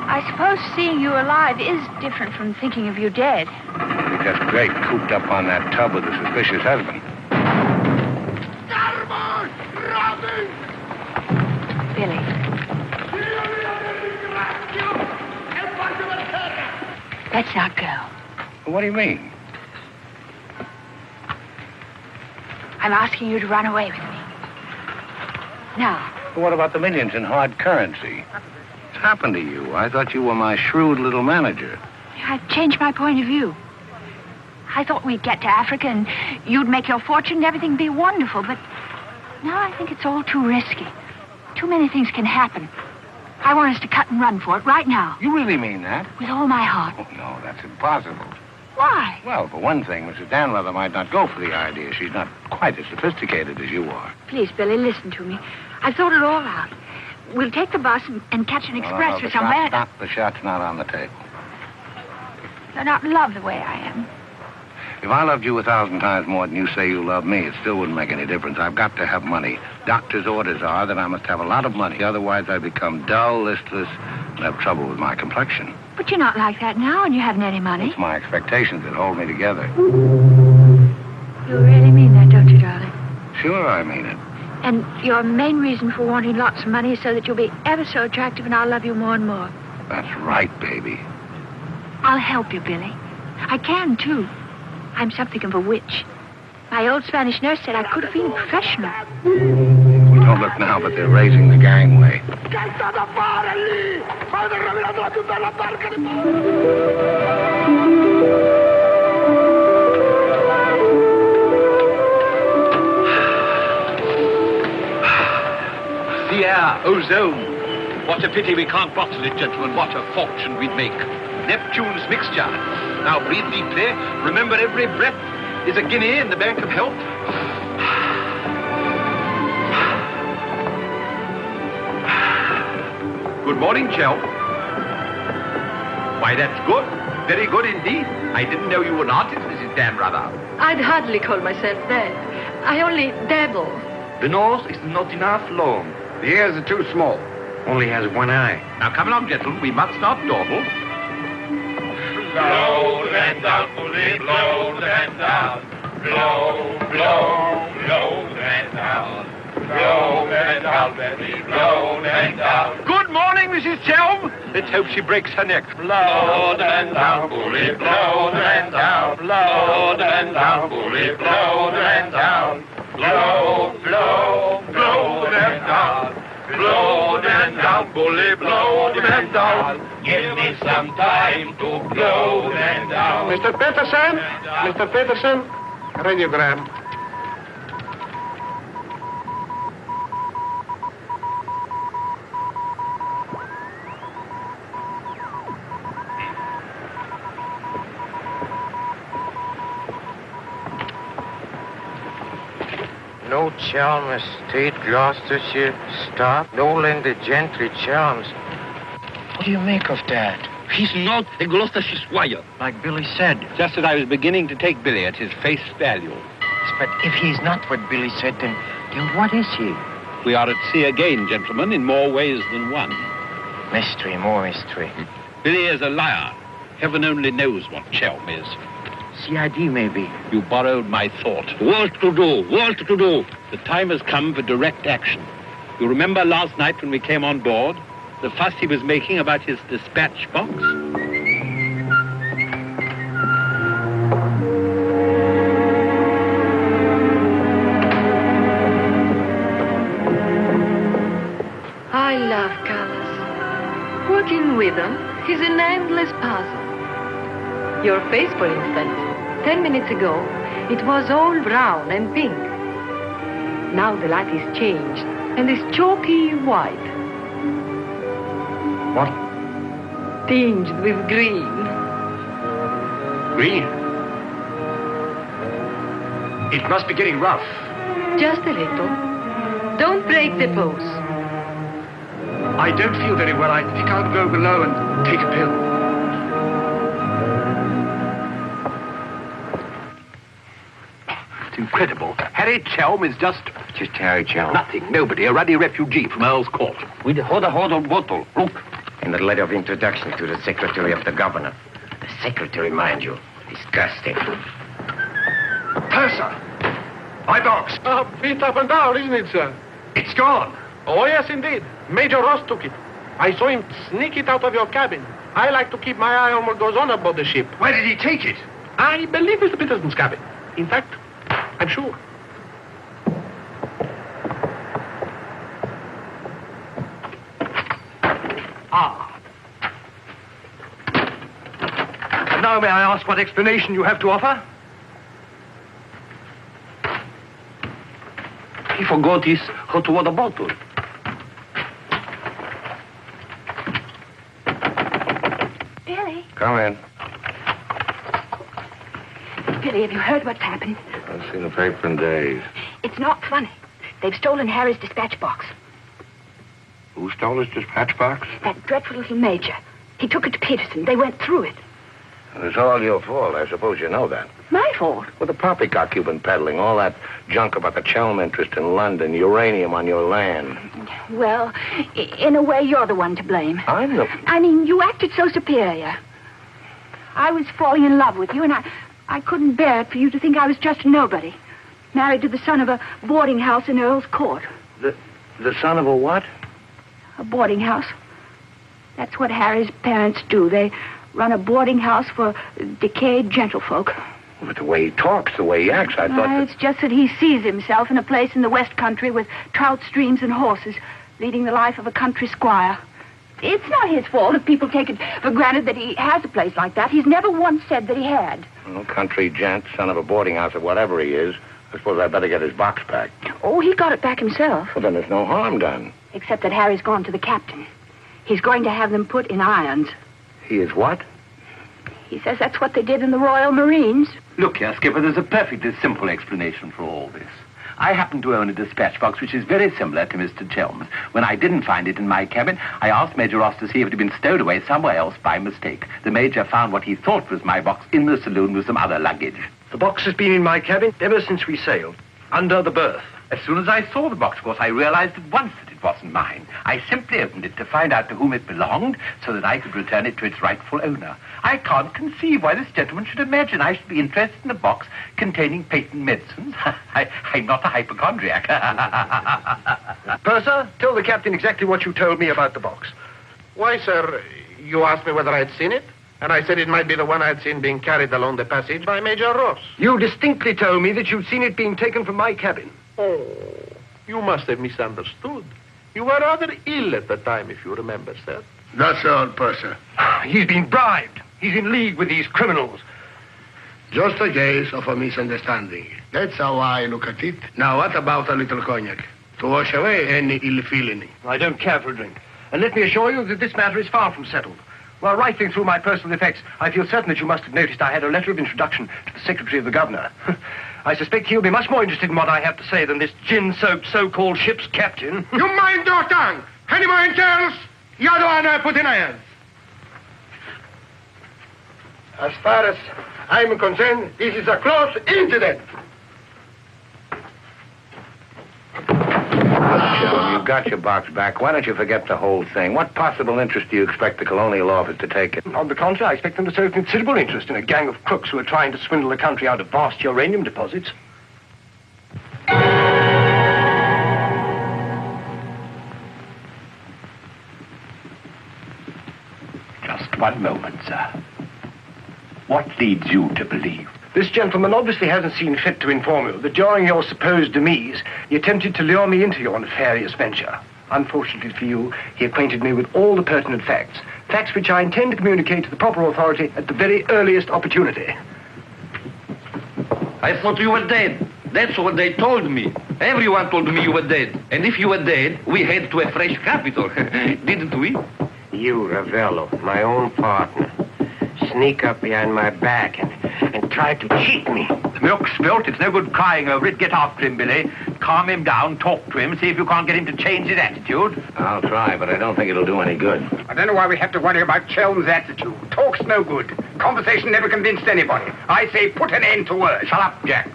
I suppose seeing you alive is different from thinking of you dead. You're just great cooped up on that tub with a suspicious husband. Billy. Let's not go. What do you mean? I'm asking you to run away with me. Now. What about the millions in hard currency? What's happened to you? I thought you were my shrewd little manager. I've changed my point of view. I thought we'd get to Africa and you'd make your fortune and everything be wonderful, but now I think it's all too risky. Too many things can happen. I want us to cut and run for it right now. You really mean that? With all my heart. Oh, no, that's impossible. Why? Well, for one thing, Mrs. Danrother might not go for the idea. She's not quite as sophisticated as you are. Please, Billy, listen to me. I've thought it all out. We'll take the bus and catch an express for somewhere. The shot's not on the table. You're not in love the way I am. If I loved you 1,000 times more than you say you love me, it still wouldn't make any difference. I've got to have money. Doctor's orders are that I must have a lot of money. Otherwise, I become dull, listless, and have trouble with my complexion. But you're not like that now, and you haven't any money. It's my expectations that hold me together. You really mean that, don't you, darling? Sure, I mean it. And your main reason for wanting lots of money is so that you'll be ever so attractive and I'll love you more and more. That's right, baby. I'll help you, Billy. I can, too. I'm something of a witch. My old Spanish nurse said I could have been a professional. Don't look now, but they're raising the gangway. The air, ozone. What a pity we can't bottle it, gentlemen. What a fortune we'd make. Neptune's mixture. Now breathe deeply. Remember, every breath is a guinea in the bank of health. Good morning, Chell. Why, that's good. Very good indeed. I didn't know you were an artist, Mrs. Danrother. I'd hardly call myself that. I only dabble. The nose is not enough long. The ears are too small. Only has one eye. Now come along, gentlemen. We must not dawdle. Blow the man down, bully, blow the man down. Blow, blow, blow the man down. Blow the man down, baby, blow the man down. Good morning, Mrs. Chelm. Let's hope she breaks her neck. Blow the man down, bully, blow the man down. Blow the man down, bully, blow the man down. Blow, blow, blow the man down. Blow the man down, bully, blow the man down. Give me some time to blow the man down. Mr. Peterson? Mr. Peterson? Radiogram. No Chalmers State, Gloucestershire, stop. No Linda Gentry, Chalmers. What do you make of that? He's not a Gloucestershire squire. Like Billy said. Just as I was beginning to take Billy at his face value. But if he's not what Billy said, then what is he? We are at sea again, gentlemen, in more ways than one. Mystery, more mystery. Billy is a liar. Heaven only knows what Chelm is. CID, maybe. You borrowed my thought. What to do? What to do? The time has come for direct action. You remember last night when we came on board? The fuss he was making about his dispatch box? on with them is an endless puzzle. Your face, for instance. 10 minutes ago, it was all brown and pink. Now the light is changed and is chalky white. What? Tinged with green. Green? It must be getting rough. Just a little. Don't break the pose. I don't feel very well. I think I'll go below and take a pill. It's incredible. Harry Chelm is just Harry Chelm. nothing. Nobody. A ruddy refugee from Earl's Court. With a hot bottle. Look. And the letter of introduction to the secretary of the governor. The secretary, mind you. Disgusting. Purser! My box! A bit up and down, isn't it, sir? It's gone. Oh, yes, indeed. Major Ross took it. I saw him sneak it out of your cabin. I like to keep my eye on what goes on aboard the ship. Where did he take it? I believe Mr. Peterson's cabin. In fact, I'm sure. Ah. And now may I ask what explanation you have to offer? He forgot his hot water bottle. Billy. Come in. Billy, have you heard what's happened? I've seen the paper in days. It's not funny. They've stolen Harry's dispatch box. Who stole his dispatch box? That dreadful little major. He took it to Peterson. They went through it. It's all your fault. I suppose you know that. My fault? Well, the poppycock you've been peddling, all that junk about the Chelm interest in London, uranium on your land. Well, in a way, you're the one to blame. I'm the... I mean, you acted so superior. I was falling in love with you, and I couldn't bear it for you to think I was just a nobody. Married to the son of a boarding house in Earl's Court. The son of a what? A boarding house. That's what Harry's parents do. They run a boarding house for decayed gentlefolk. But the way he talks, the way he acts, I thought It's just that he sees himself in a place in the West Country with trout streams and horses, leading the life of a country squire. It's not his fault if people take it for granted that he has a place like that. He's never once said that he had. Well, country gent, son of a boarding house or whatever he is. I suppose I'd better get his box back. Oh, he got it back himself. Well, then there's no harm done. Except that Harry's gone to the captain. He's going to have them put in irons. He is what? He says that's what they did in the Royal Marines. Look here, Skipper, there's a perfectly simple explanation for all this. I happen to own a dispatch box which is very similar to Mr. Chelm's. When I didn't find it in my cabin, I asked Major Ross to see if it had been stowed away somewhere else by mistake. The Major found what he thought was my box in the saloon with some other luggage. The box has been in my cabin ever since we sailed, under the berth. As soon as I saw the box, of course, I realized at once that it wasn't mine. I simply opened it to find out to whom it belonged so that I could return it to its rightful owner. I can't conceive why this gentleman should imagine I should be interested in a box containing patent medicines. I'm not a hypochondriac. Purser, tell the captain exactly what you told me about the box. Why, sir, you asked me whether I'd seen it, and I said it might be the one I'd seen being carried along the passage by Major Ross. You distinctly told me that you'd seen it being taken from my cabin. Oh, you must have misunderstood. You were rather ill at the time, if you remember, sir. That's all, Purser. He's been bribed. He's in league with these criminals. Just a case of a misunderstanding. That's how I look at it. Now, what about a little cognac? To wash away any ill feeling. I don't care for a drink. And let me assure you that this matter is far from settled. While rifling through my personal effects, I feel certain that you must have noticed I had a letter of introduction to the secretary of the governor. I suspect he'll be much more interested in what I have to say than this gin-soaked so-called ship's captain. You mind your tongue! Any more else? You're the one I put in irons. As far as I'm concerned, this is a close incident. You got your box back. Why don't you forget the whole thing? What possible interest do you expect the Colonial Office to take it? On the contrary, I expect them to show considerable interest in a gang of crooks who are trying to swindle the country out of vast uranium deposits. Just one moment, sir. What leads you to believe? This gentleman obviously hasn't seen fit to inform you that during your supposed demise, he attempted to lure me into your nefarious venture. Unfortunately for you, he acquainted me with all the pertinent facts, Facts which I intend to communicate to the proper authority at the very earliest opportunity. I thought you were dead. That's what they told me. Everyone told me you were dead. And if you were dead, we head to a fresh capital. Didn't we? You, Ravello, my own partner, sneak up behind my back and try to cheat me. The milk's spilt. It's no good crying over it. Get after him, Billy. Calm him down. Talk to him. See if you can't get him to change his attitude. I'll try, but I don't think it'll do any good. I don't know why we have to worry about Chelm's attitude. Talk's no good. Conversation never convinced anybody. I say put an end to words. Shut up, Jack.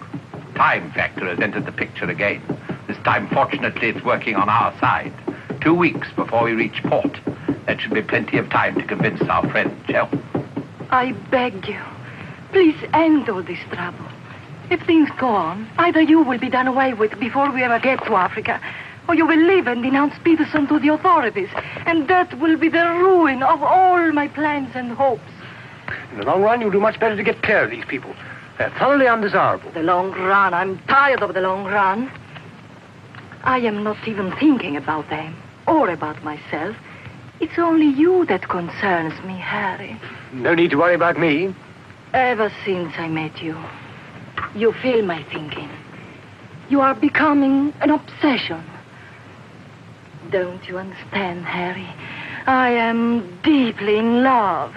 Time factor has entered the picture again. This time, fortunately, it's working on our side. 2 weeks before we reach port. That should be plenty of time to convince our friend, Chelm. I beg you, please end all this trouble. If things go on, either you will be done away with before we ever get to Africa, or you will leave and denounce Peterson to the authorities, and that will be the ruin of all my plans and hopes. In the long run, you'll do much better to get clear of these people. They're thoroughly undesirable. The long run. I'm tired of the long run. I am not even thinking about them or about myself. It's only you that concerns me, Harry. No need to worry about me. Ever since I met you, you fill my thinking. You are becoming an obsession. Don't you understand, Harry? I am deeply in love.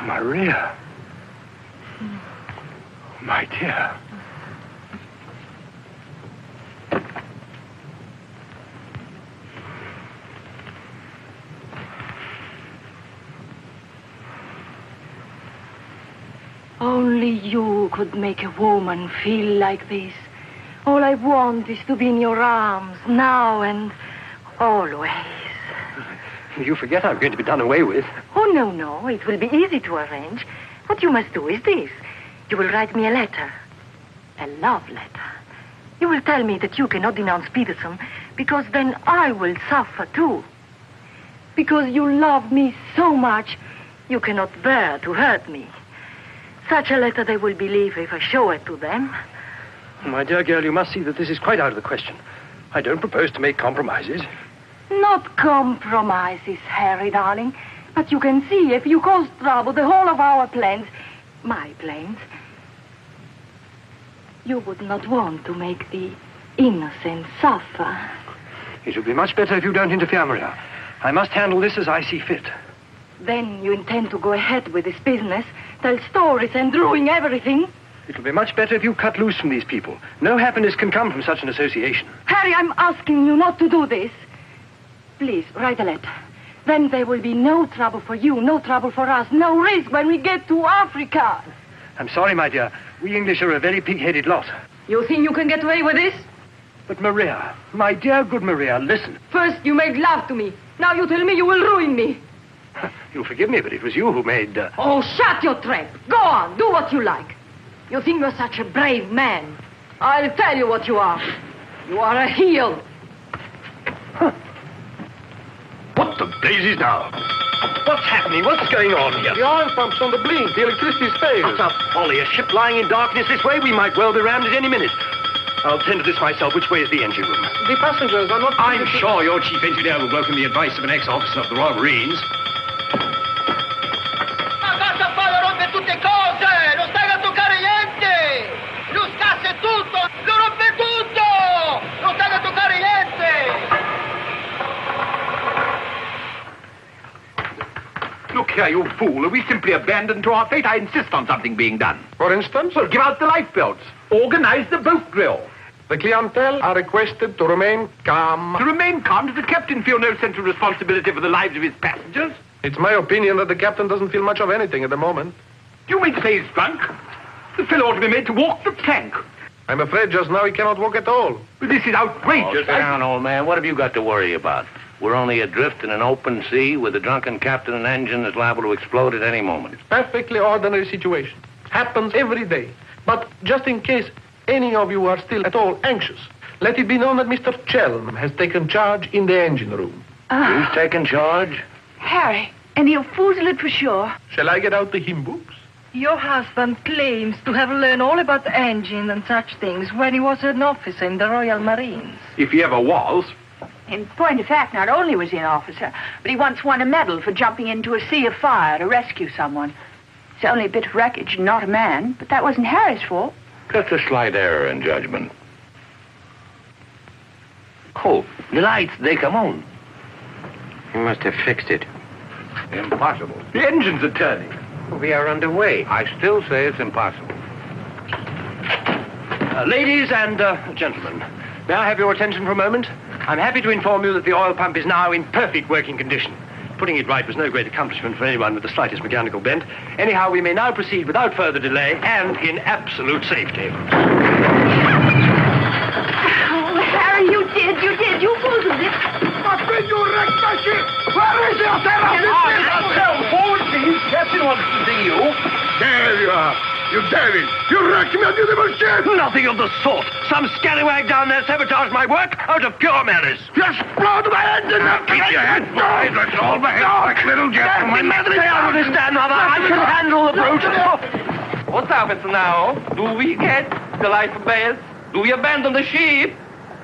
Maria. My dear. Only you could make a woman feel like this. All I want is to be in your arms, now and always. You forget I'm going to be done away with. Oh, no. It will be easy to arrange. What you must do is this. You will write me a letter. A love letter. You will tell me that you cannot denounce Peterson, because then I will suffer too. Because you love me so much, you cannot bear to hurt me. Such a letter they will believe if I show it to them. My dear girl, you must see that this is quite out of the question. I don't propose to make compromises. Not compromises, Harry, darling. But you can see if you cause trouble, the whole of our plans, my plans, you would not want to make the innocent suffer. It would be much better if you don't interfere, Maria. I must handle this as I see fit. Then you intend to go ahead with this business, tell stories and ruin everything? It will be much better if you cut loose from these people. No happiness can come from such an association. Harry, I'm asking you not to do this. Please, write a letter. Then there will be no trouble for you, no trouble for us, no risk when we get to Africa. I'm sorry, my dear. We English are a very pig-headed lot. You think you can get away with this? But Maria, my dear good Maria, listen. First you made love to me. Now you tell me you will ruin me. You'll forgive me, but it was you who made... Oh, shut your trap. Go on, do what you like. You think you're such a brave man. I'll tell you what you are. You are a heel. What the blazes now? What's happening? What's going on here? The oil pump's on the blink. The electricity's failed. Utter folly. A ship lying in darkness this way? We might well be rammed at any minute. I'll tend to this myself. Which way is the engine room? The passengers are not... I'm sure your chief engineer will welcome the advice of an ex-officer of the Royal Marines. Look here, you fool. Are we simply abandoned to our fate? I insist on something being done. For instance? Well, give out the lifebelts. Organize the boat drill. The clientele are requested to remain calm. To remain calm? Does the captain feel no sense of responsibility for the lives of his passengers? It's my opinion that the captain doesn't feel much of anything at the moment. Do you mean to say he's drunk? The fellow ought to be made to walk the plank. I'm afraid just now he cannot walk at all. But this is outrageous. Oh, sit down, old man. What have you got to worry about? We're only adrift in an open sea with a drunken captain and engine that's liable to explode at any moment. Perfectly ordinary situation. Happens every day. But just in case any of you are still at all anxious, let it be known that Mr. Chelm has taken charge in the engine room. Who's taken charge? Harry, and he'll foozle it for sure. Shall I get out the hymn books? Your husband claims to have learned all about engines and such things when he was an officer in the Royal Marines. If he ever was. In point of fact, not only was he an officer, but he once won a medal for jumping into a sea of fire to rescue someone. It's only a bit of wreckage, not a man, but that wasn't Harry's fault. Just a slight error in judgment. Oh, the lights, they come on. He must have fixed it. Impossible. The engines are turning. We are underway. I still say it's impossible. Ladies and gentlemen, may I have your attention for a moment? I'm happy to inform you that the oil pump is now in perfect working condition. Putting it right was no great accomplishment for anyone with the slightest mechanical bent. Anyhow, we may now proceed without further delay and in absolute safety. Oh, Harry, you did. You fooled it. But when you wrecked my ship, where is your Forward, please. Captain wants to see you. There you are. You devil! You wrecked my beautiful ship! Nothing of the sort. Some scallywag down there sabotaged my work out of pure malice. You explode my engine! Now keep your head wide. Let's all behave like little gentlemen. I don't understand, Mother. I can handle the brute. What happens now? Do we get the life belts? Do we abandon the ship?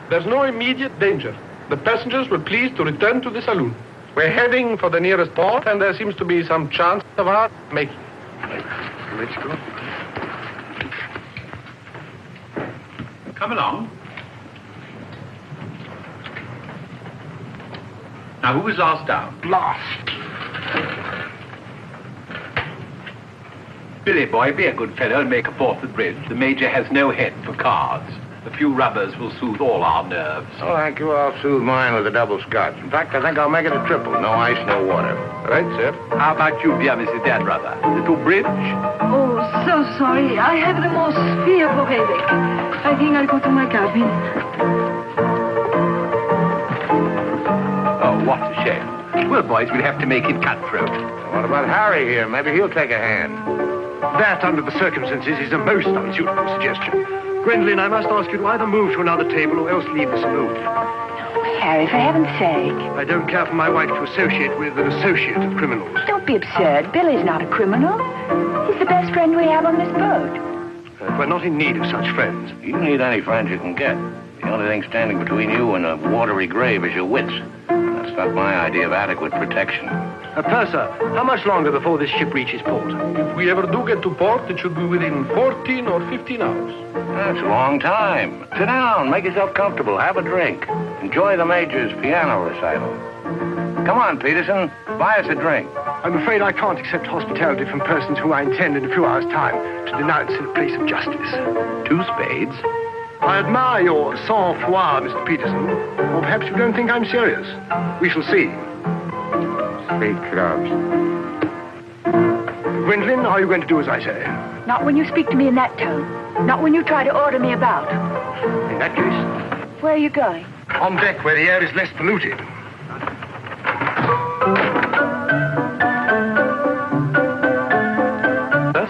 There's no immediate danger. The passengers were pleased to return to the saloon. We're heading for the nearest port, and there seems to be some chance of our making it. Let's go. Come along. Now, who was last down? Last. Billy boy, be a good fellow and make a port the bridge. The Major has no head for cards. A few rubbers will soothe all our nerves. Oh, thank you. I'll soothe mine with a double scotch. In fact, I think I'll make it a triple. No ice, no water. Right, sir. How about you, dear Mrs. Dadbrother? Little bridge? Oh, so sorry. I have the most fearful headache. I think I'll go to my cabin. Oh, what a shame. Well, boys, we'll have to make it cutthroat. What about Harry here? Maybe he'll take a hand. That, under the circumstances, is a most unsuitable suggestion. Gwendolen, I must ask you to either move to another table or else leave the saloon. Harry, for heaven's sake. I don't care for my wife to associate with an associate of criminals. Don't be absurd. Billy's not a criminal. He's the best friend we have on this boat. We're not in need of such friends. You need any friends you can get. The only thing standing between you and a watery grave is your wits. That's not my idea of adequate protection. Purser, how much longer before this ship reaches port? If we ever do get to port, it should be within 14 or 15 hours. That's a long time. Sit down, make yourself comfortable, have a drink. Enjoy the Major's piano recital. Come on, Peterson, buy us a drink. I'm afraid I can't accept hospitality from persons who I intend in a few hours' time to denounce in a place of justice. 2 spades. I admire your sang-froid, Mr. Peterson. Or perhaps you don't think I'm serious. We shall see. 3 clubs. Gwendolen, are you going to do as I say? Not when you speak to me in that tone. Not when you try to order me about. In that case, Where are you going? on deck where the air is less polluted.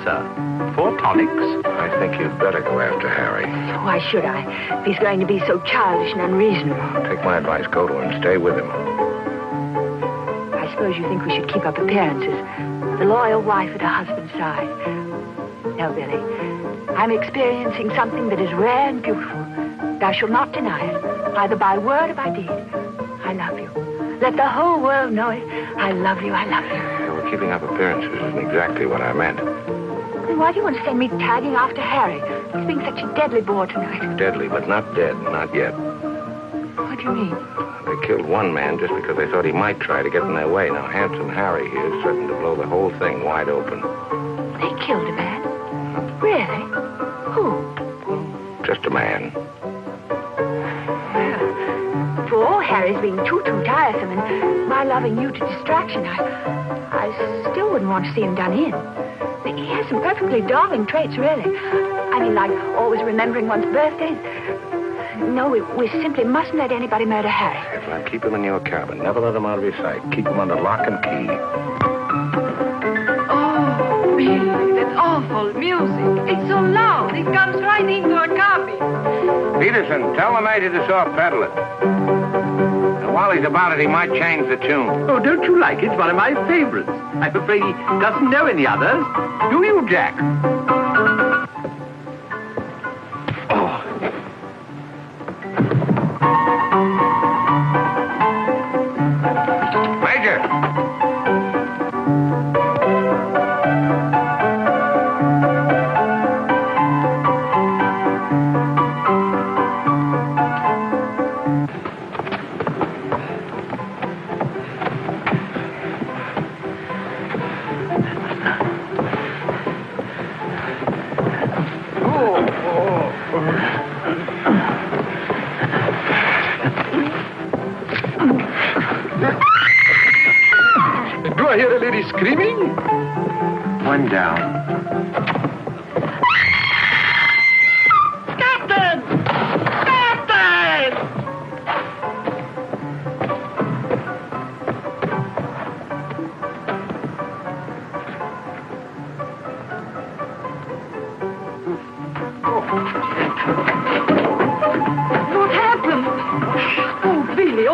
Sir, 4 tonics. I think you'd better go after Harry. Why should I? If he's going to be so childish and unreasonable. Take my advice, go to him, stay with him. I suppose you think we should keep up appearances. The loyal wife at her husband's side. No, Billy. I'm experiencing something that is rare and beautiful. And I shall not deny it, either by word or by deed. I love you. Let the whole world know it. I love you, I love you. Yeah, well, keeping up appearances isn't exactly what I meant. Then why do you want to send me tagging after Harry? He's being such a deadly bore tonight. Deadly, but not dead, not yet. What do you mean? They killed one man just because they thought he might try to get in their way. Now, handsome Harry here is certain to blow the whole thing wide open. They killed a man? Really? Who? Just a man. Well, for all Harry's being too tiresome and my loving you to distraction, I still wouldn't want to see him done in. He has some perfectly darling traits, really. I mean, like always remembering one's birthdays. No, we simply mustn't let anybody murder Harry. Well, keep him in your cabin. Never let him out of your sight. Keep him under lock and key. Oh, Billy, that awful music. It's so loud. It comes right into our cabin. Peterson, tell the Major to soft pedal it. And while he's about it, he might change the tune. Oh, don't you like it? It's one of my favorites. I'm afraid he doesn't know any others. Do you, Jack?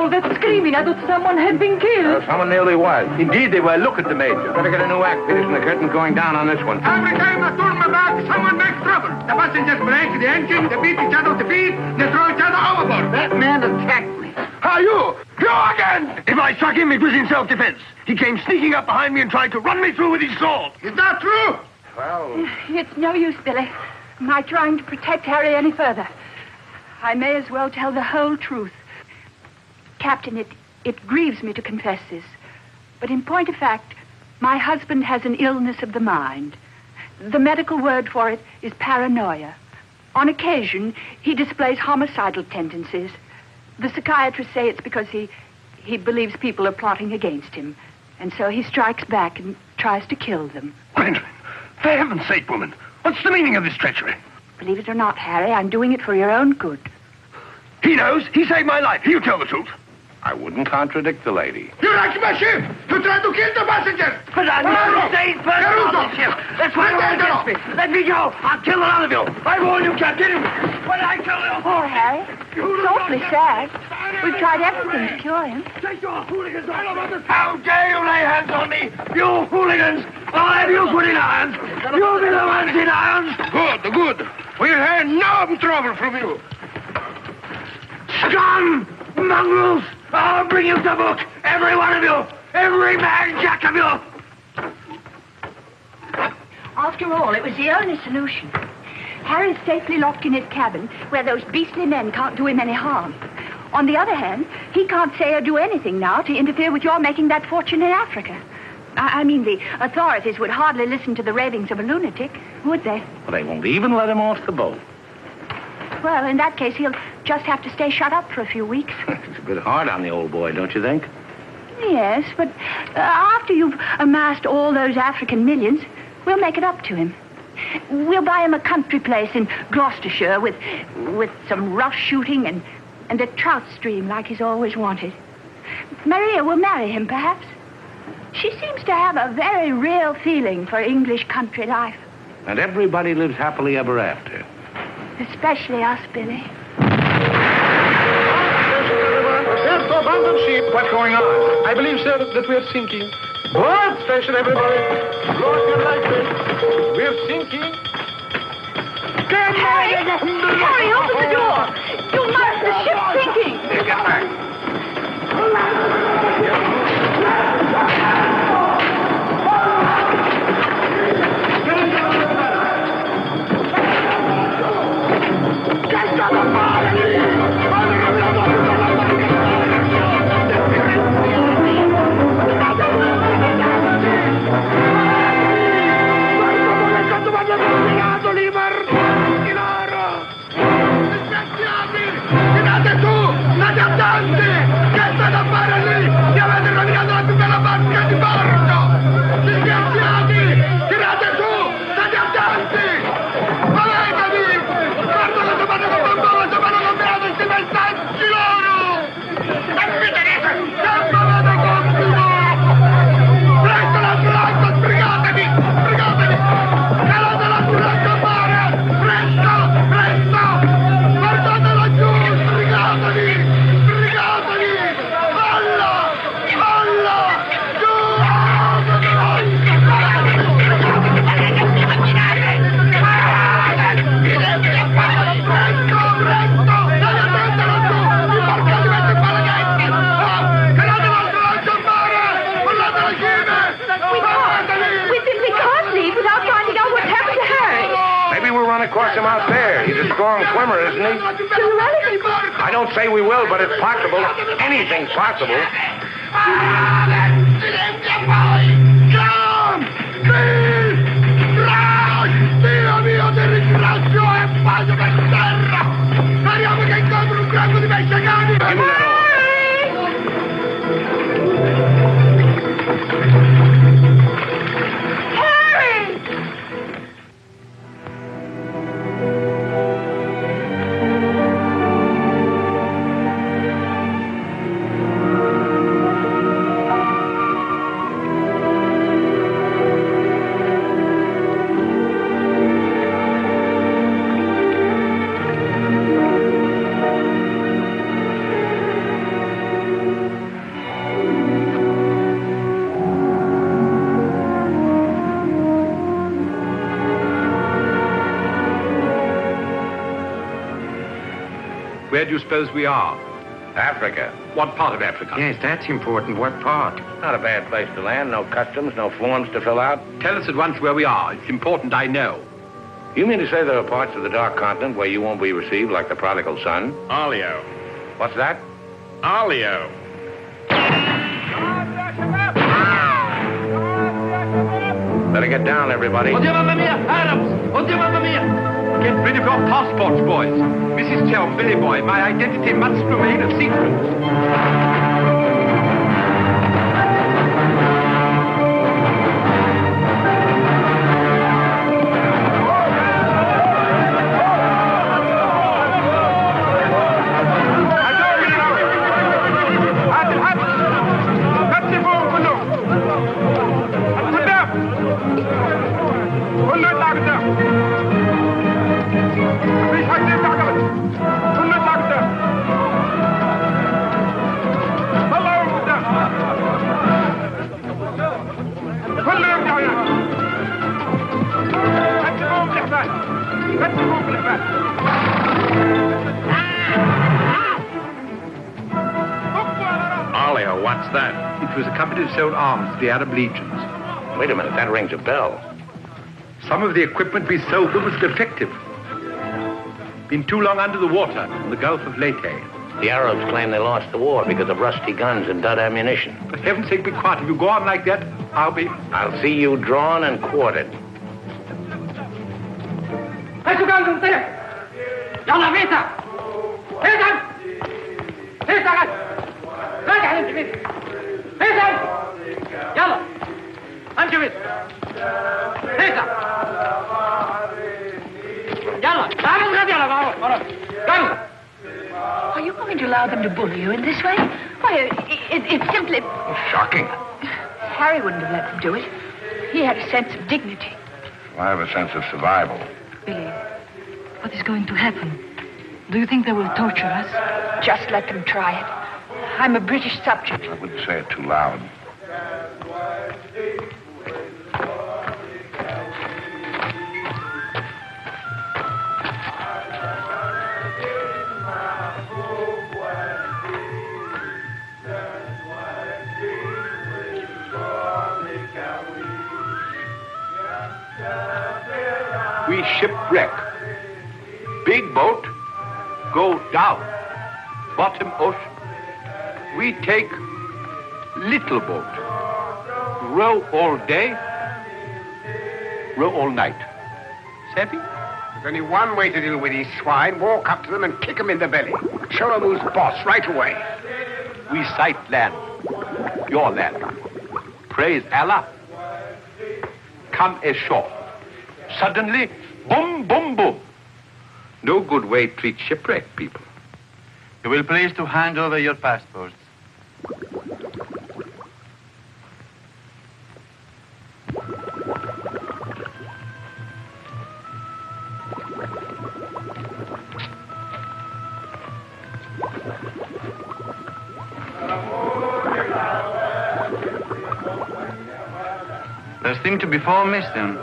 all that screaming? I thought someone had been killed. Someone nearly was. Indeed, they were. Look at the Major. Better get a new act finished and the curtain going down on this one. Every time I turn my back, someone makes trouble. The passengers break the engine, they beat each other with the feet, they throw each other overboard. That man attacked me. How you? You again! If I struck him, it was in self-defense. He came sneaking up behind me and tried to run me through with his sword. Is that true? Well... It's no use, Billy. My trying to protect Harry any further. I may as well tell the whole truth. Captain, it grieves me to confess this, but in point of fact, my husband has an illness of the mind. The medical word for it is paranoia. On occasion, he displays homicidal tendencies. The psychiatrists say it's because he believes people are plotting against him, and so he strikes back and tries to kill them. Gwendolen, for heaven's sake, woman, what's the meaning of this treachery? Believe it or not, Harry, I'm doing it for your own good. He knows. He saved my life. He'll tell the truth. I wouldn't contradict the lady. You wrecked my ship! You tried to kill the passengers! But I'm not staying person on the ship. That's why you're against me. Let me go. I'll kill a lot of you. I warn you, Captain. When I kill you... Poor Harry. It's awfully sad. We've tried everything to cure him. Take your hooligans off. How dare you lay hands on me? You hooligans! I'll have you put in irons. You'll be the ones in irons. Good. We'll have no trouble from you. Scum! Mongrels! I'll bring you to book! Every one of you! Every man jack of you! After all, it was the only solution. Harry's safely locked in his cabin, where those beastly men can't do him any harm. On the other hand, he can't say or do anything now to interfere with your making that fortune in Africa. I mean, the authorities would hardly listen to the ravings of a lunatic, would they? Well, they won't even let him off the boat. Well, in that case, he'll just have to stay shut up for a few weeks. It's a bit hard on the old boy, don't you think? Yes, but after you've amassed all those African millions, we'll make it up to him. We'll buy him a country place in Gloucestershire with some rough shooting and a trout stream like he's always wanted. Maria will marry him, perhaps. She seems to have a very real feeling for English country life. And everybody lives happily ever after. Especially us, Billy. Prepare to abandon ship. What's going on? I believe, sir, that we are sinking. What? Station, everybody. Blow up your life. We're sinking. Harry! Harry, open the door! You must! The ship's sinking! Get back. Him out there. He's a strong swimmer, isn't he? I don't say we will, but it's possible. Anything's possible. Dio mio, ti ringrazio e pago per terra! Speriamo che incontri un gruppo di messicani! Where do you suppose we are? Africa. What part of Africa? Yes, that's important. What part? Not a bad place to land. No customs, no forms to fill out. Tell us at once where we are. It's important I know. You mean to say there are parts of the Dark Continent where you won't be received like the prodigal son? Olio. What's that? Olio. Better get down, everybody. Oddio, mamma mia! Arabs! Oddio, mamma mia! Get rid of your passports, boys. Mrs. Chow, Billy Boy, my identity must remain a secret. Olio, what's that? It was a company that sold arms to the Arab legions. Wait a minute, that rings a bell. Some of the equipment we sold was defective. Been too long under the water in the Gulf of Leyte. The Arabs claim they lost the war because of rusty guns and dud ammunition. For heaven's sake, be quiet. If you go on like that, I'll see you drawn and quartered. يلا فيتا فيتا فيتا راجع انت فيتا فيتا يلا امشي فيتا فيتا يلا تعال الغد يلا بابا يلا. Are you going to allow them to bully you in this way? Why, it's simply... Shocking. Harry wouldn't have let them do it. He had a sense of dignity. I have a sense of survival. Billy, what is going to happen? Do you think they will torture us? Just let them try it. I'm a British subject. I wouldn't say it too loud. we shipwreck. Big boat, go down. Bottom ocean. We take little boat. Row all day, row all night. Savvy? There's only one way to deal with these swine. Walk up to them and kick them in the belly. Show them who's boss right away. We sight land. Your land. Praise Allah. Come ashore. Suddenly, boom, boom, boom. No good way to treat shipwrecked people. You will please to hand over your passports. There seem to be 4 missing.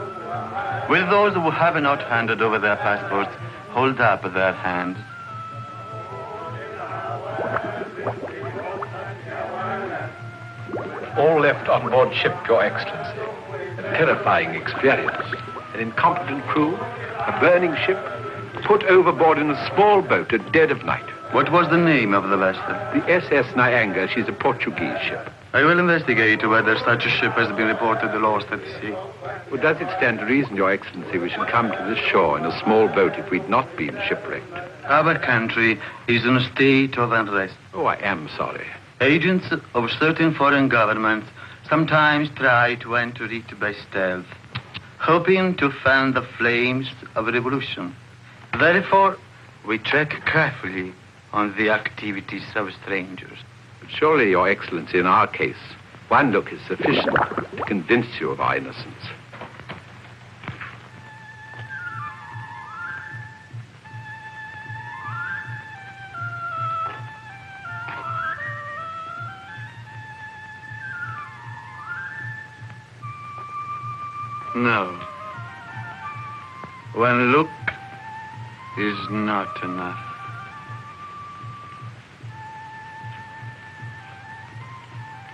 Will those who have not handed over their passports hold up their hands? All left on board ship, Your Excellency. A terrifying experience. An incompetent crew, a burning ship, put overboard in a small boat at dead of night. What was the name of the vessel? The SS Nyanga. She's a Portuguese ship. I will investigate whether such a ship has been reported lost at sea. Well, does it stand to reason, Your Excellency, we should come to this shore in a small boat if we'd not been shipwrecked? Our country is in a state of unrest. Oh, I am sorry. Agents of certain foreign governments sometimes try to enter it by stealth, hoping to fan the flames of revolution. Therefore, we check carefully on the activities of strangers. But surely, Your Excellency, in our case, one look is sufficient to convince you of our innocence. No. One look is not enough.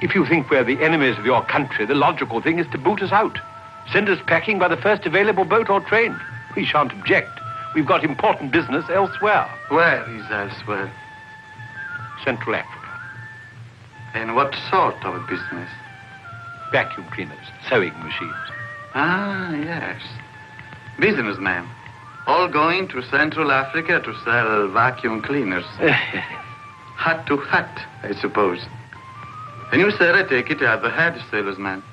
If you think we're the enemies of your country, the logical thing is to boot us out. Send us packing by the first available boat or train. We shan't object. We've got important business elsewhere. Where is elsewhere? Central Africa. And what sort of business? Vacuum cleaners, sewing machines. Ah, yes. Businessmen. All going to Central Africa to sell vacuum cleaners. Hat to hat, I suppose. And you, sir, I take it, are the head salesman,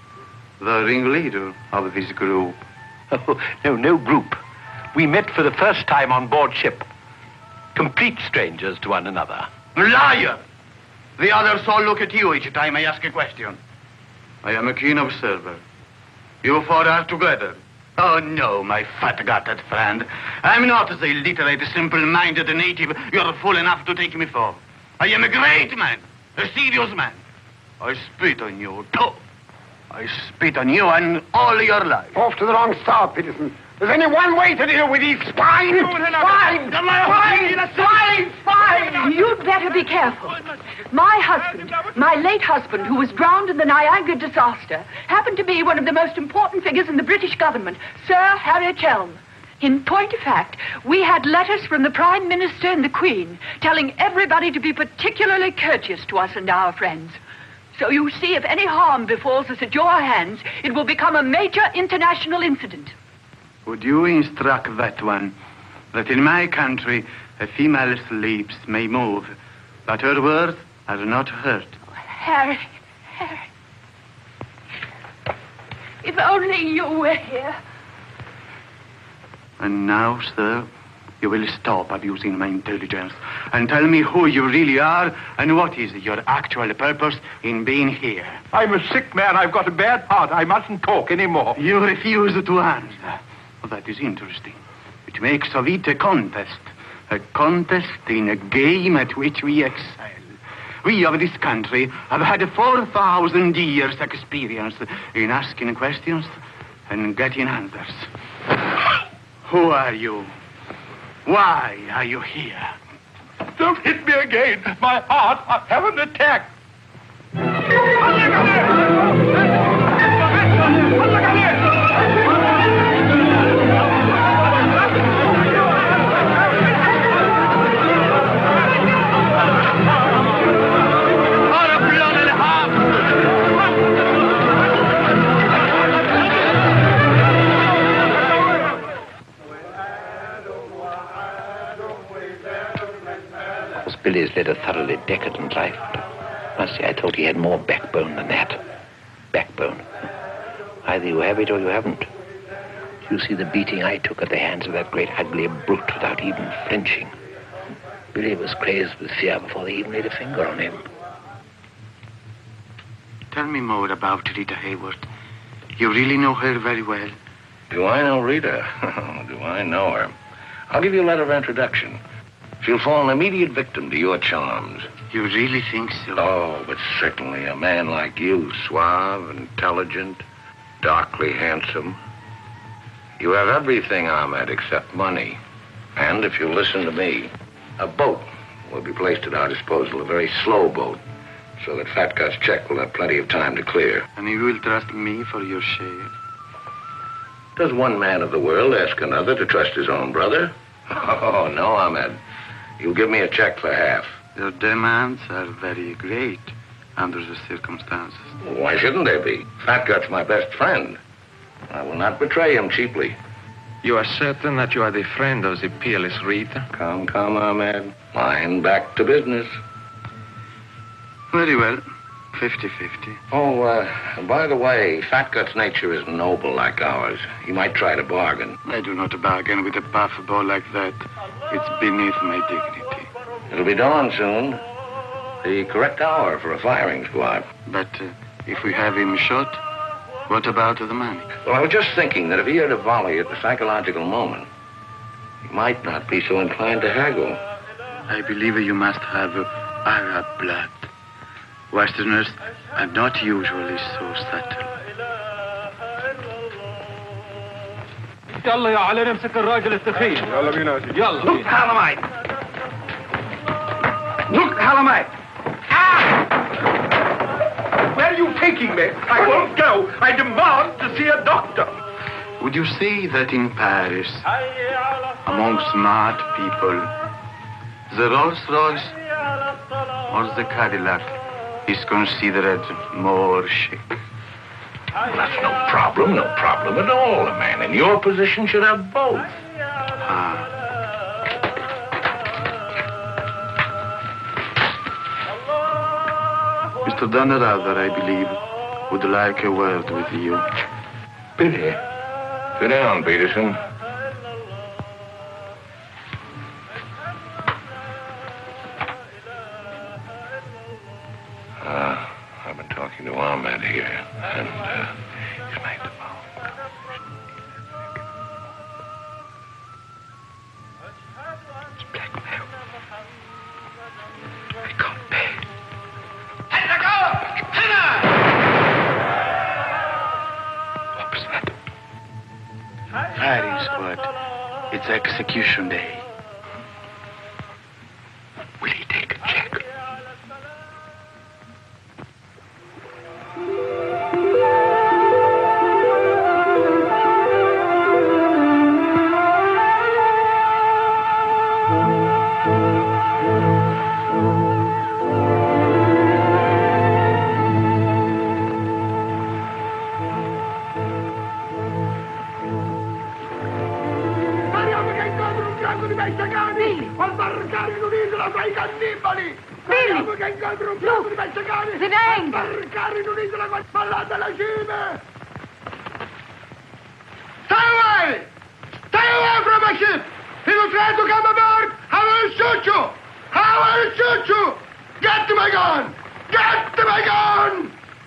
the ringleader of this group. Oh, no group. We met for the first time on board ship. Complete strangers to one another. Liar! The others all look at you each time I ask a question. I am a keen observer. You four are together. Oh, no, my fat-gutted friend. I'm not the illiterate, simple-minded native you're fool enough to take me for. I am a great man, a serious man. I spit on you, too. I spit on you and all your life. Off to the wrong star, Peterson. There's only one way to deal with these swine! Swine! You'd better be careful. My husband, my late husband, who was drowned in the Niagara disaster, happened to be one of the most important figures in the British government, Sir Harry Chelm. In point of fact, we had letters from the Prime Minister and the Queen telling everybody to be particularly courteous to us and our friends. So you see, if any harm befalls us at your hands, it will become a major international incident. Would you instruct that one that in my country a female's lips may move, but her words are not heard? Harry. If only you were here. And now, sir, you will stop abusing my intelligence and tell me who you really are and what is your actual purpose in being here. I'm a sick man. I've got a bad heart. I mustn't talk anymore. You refuse to answer. Well, that is interesting. It makes of it a contest in a game at which we excel. We of this country have had 4,000 years' experience in asking questions and getting answers. Who are you? Why are you here? Don't hit me again. My heart. I have an attack. Billy's led a thoroughly decadent life. Must say, I thought he had more backbone than that. Backbone. Either you have it or you haven't. You see the beating I took at the hands of that great ugly brute without even flinching. Billy was crazed with fear before they even laid a finger on him. Tell me more about Rita Hayworth. You really know her very well. Do I know Rita? Do I know her? I'll give you a letter of introduction. She'll fall an immediate victim to your charms. You really think so? Oh, but certainly a man like you, suave, intelligent, darkly handsome. You have everything, Ahmed, except money. And if you listen to me, a boat will be placed at our disposal, a very slow boat, so that Fat Gut's check will have plenty of time to clear. And you will trust me for your share? Does one man of the world ask another to trust his own brother? Oh, no, Ahmed. You give me a check for half. Your demands are very great under the circumstances. Why shouldn't they be? Fat Gut's my best friend. I will not betray him cheaply. You are certain that you are the friend of the peerless Rita? Come, Ahmed. Mind back to business. Very well. 50-50. Oh, by the way, Fat Gut's nature is noble like ours. He might try to bargain. I do not bargain with a puffball like that. It's beneath my dignity. It'll be dawn soon. The correct hour for a firing squad. But if we have him shot, what about the money? Well, I was just thinking that if he had a volley at the psychological moment, he might not be so inclined to haggle. I believe you must have Arab blood. Westerners are not usually so subtle. يلا يا علي نمسك الراجل التخين. يلا بينا يا سيدي. يلا. Look, Halamite. Look, Halamite. Ah! taking me? I won't go. I demand to see a doctor. Would you say that in Paris, among smart people, the Rolls-Royce or the Cadillac is considered more chic? Well, that's no problem at all. A man in your position should have both. Mr. Dunrather, I believe, would like a word with you. Billy, sit down, Peterson. I've been talking to Ahmed here, and he's made the move. It's blackmail. They can't pay. What was that? Firing squad. It's execution day. Will he take a check?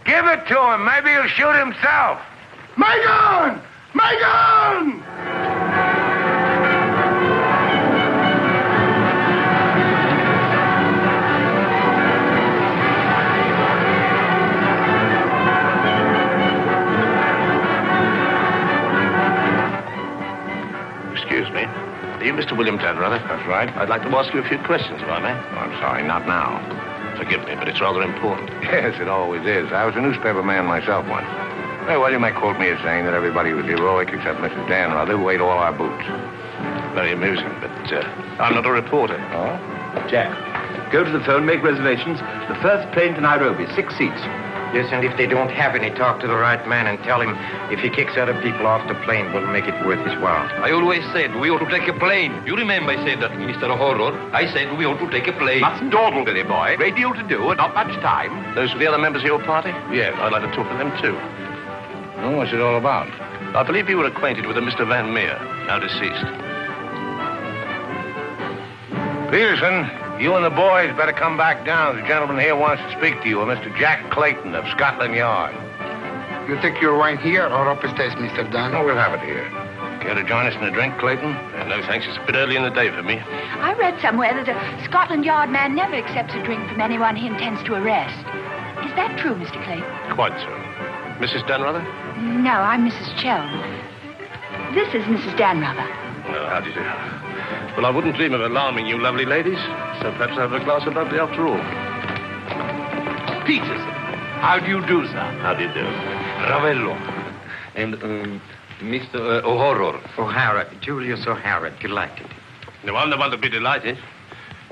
Give it to him. Maybe he'll shoot himself. My gun! My gun! Excuse me. Are you Mr. William Dunrather? That's right. I'd like to ask you a few questions, if I may. Oh, I'm sorry, not now. Forgive me, but it's rather important. Yes, it always is. I was a newspaper man myself once. Very well, you may quote me as saying that everybody was heroic except Mrs. Danrather, who ate all our boots. Very amusing, but I'm not a reporter. Oh? Jack, go to the phone, make reservations. The first plane to Nairobi, 6 seats. Yes, and if they don't have any, talk to the right man and tell him if he kicks other people off the plane, we'll make it worth his while. I always said we ought to take a plane. You remember I said that, Mr. Horror. I said we ought to take a plane. Mustn't dawdle, Billy boy. Great deal to do and not much time. Those are the other members of your party? Yes, I'd like to talk to them too. Oh, what's it all about? I believe you were acquainted with a Mr. Van Meer, now deceased. Peterson, you and the boys better come back down. The gentleman here wants to speak to you, Mr. Jack Clayton of Scotland Yard. You take your wine here or upstairs, Mr. Dunn? No, we'll have it here. Care to join us in a drink, Clayton? No, thanks. It's a bit early in the day for me. I read somewhere that a Scotland Yard man never accepts a drink from anyone he intends to arrest. Is that true, Mr. Clayton? Quite so. Mrs. Dunrather? No, I'm Mrs. Chelm. This is Mrs. Danrather. Well, how do you do? Well, I wouldn't dream of alarming you lovely ladies, so perhaps I'll have a glass of lovely after all. Peterson, how do you do, sir? How do you do? Ravello. And Mr. Horror. O'Hara, Julius O'Hara, delighted. No, I'm the one to be delighted.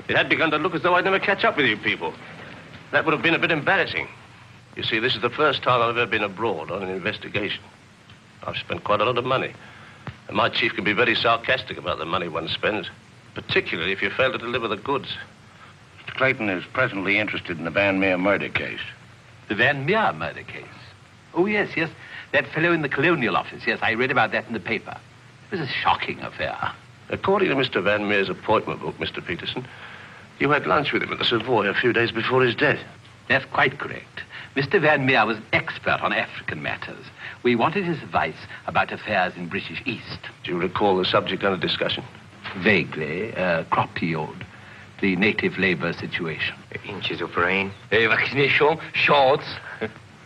It had begun to look as though I'd never catch up with you people. That would have been a bit embarrassing. You see, this is the first time I've ever been abroad on an investigation. I've spent quite a lot of money. And my chief can be very sarcastic about the money one spends, particularly if you fail to deliver the goods. Mr. Clayton is presently interested in the Van Meer murder case. The Van Meer murder case? Oh, yes. That fellow in the Colonial Office. Yes, I read about that in the paper. It was a shocking affair. According to Mr. Van Meer's appointment book, Mr. Peterson, you had lunch with him at the Savoy a few days before his death. That's quite correct. Mr. Van Meer was expert on African matters. We wanted his advice about affairs in British East. Do you recall the subject under discussion? Vaguely. Crop yield. The native labor situation. Inches of rain. Vaccination, shorts.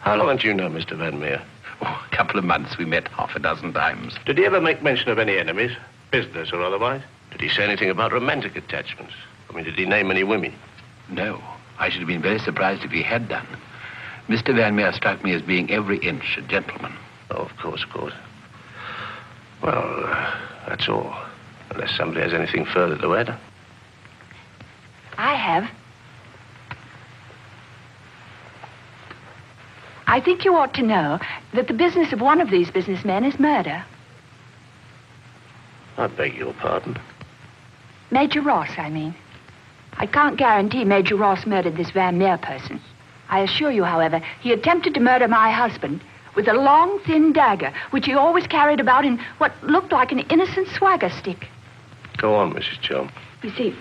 How long do you know Mr. Van Meer? Oh, a couple of months. We met half a dozen times. Did he ever make mention of any enemies, business or otherwise? Did he say anything about romantic attachments? I mean, did he name any women? No. I should have been very surprised if he had done. Mr. Van Meer struck me as being every inch a gentleman. Oh, of course. Well, that's all. Unless somebody has anything further to add. I have. I think you ought to know that the business of one of these businessmen is murder. I beg your pardon. Major Ross, I mean. I can't guarantee Major Ross murdered this Van Meer person. I assure you, however, he attempted to murder my husband with a long, thin dagger, which he always carried about in what looked like an innocent swagger stick. Go on, Mrs. Joe. You see,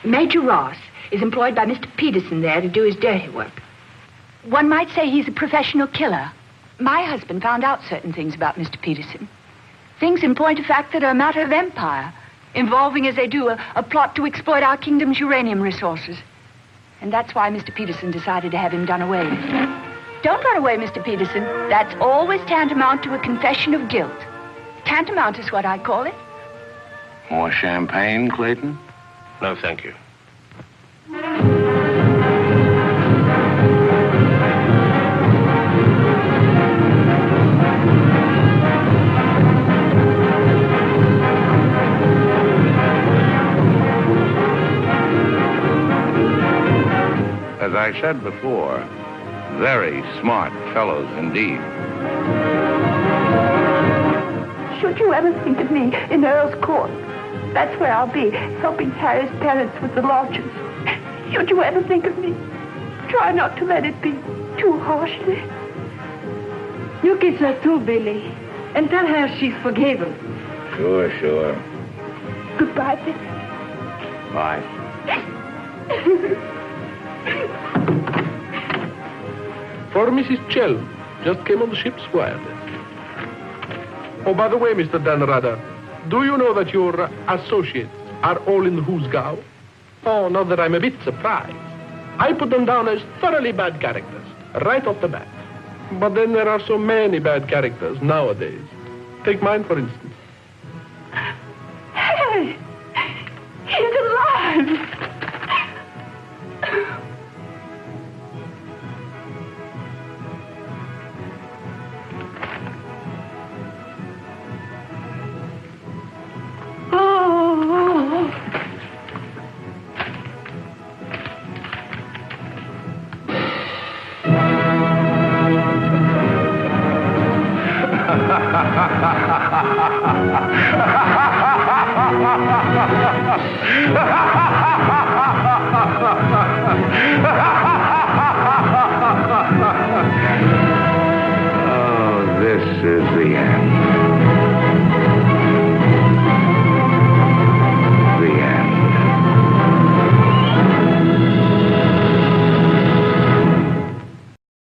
Major Ross is employed by Mr. Peterson there to do his dirty work. One might say he's a professional killer. My husband found out certain things about Mr. Peterson. Things in point of fact that are a matter of empire, involving, as they do, a plot to exploit our kingdom's uranium resources. And that's why Mr. Peterson decided to have him done away with. Don't run away, Mr. Peterson. That's always tantamount to a confession of guilt. Tantamount is what I call it. More champagne, Clayton? No, thank you. As I said before, very smart fellows indeed. Should you ever think of me in Earl's Court, that's where I'll be, helping Harry's parents with the lodgers. Should you ever think of me, try not to let it be too harshly. You kiss her too, Billy, and tell her she's forgiven. Sure. Goodbye, Billy. Bye. For Mrs. Chelm, just came on the ship's wireless. Oh, by the way, Mr. Danrada, do you know that your associates are all in the Hoosgow? Oh, not that I'm a bit surprised. I put them down as thoroughly bad characters, right off the bat. But then there are so many bad characters nowadays. Take mine, for instance.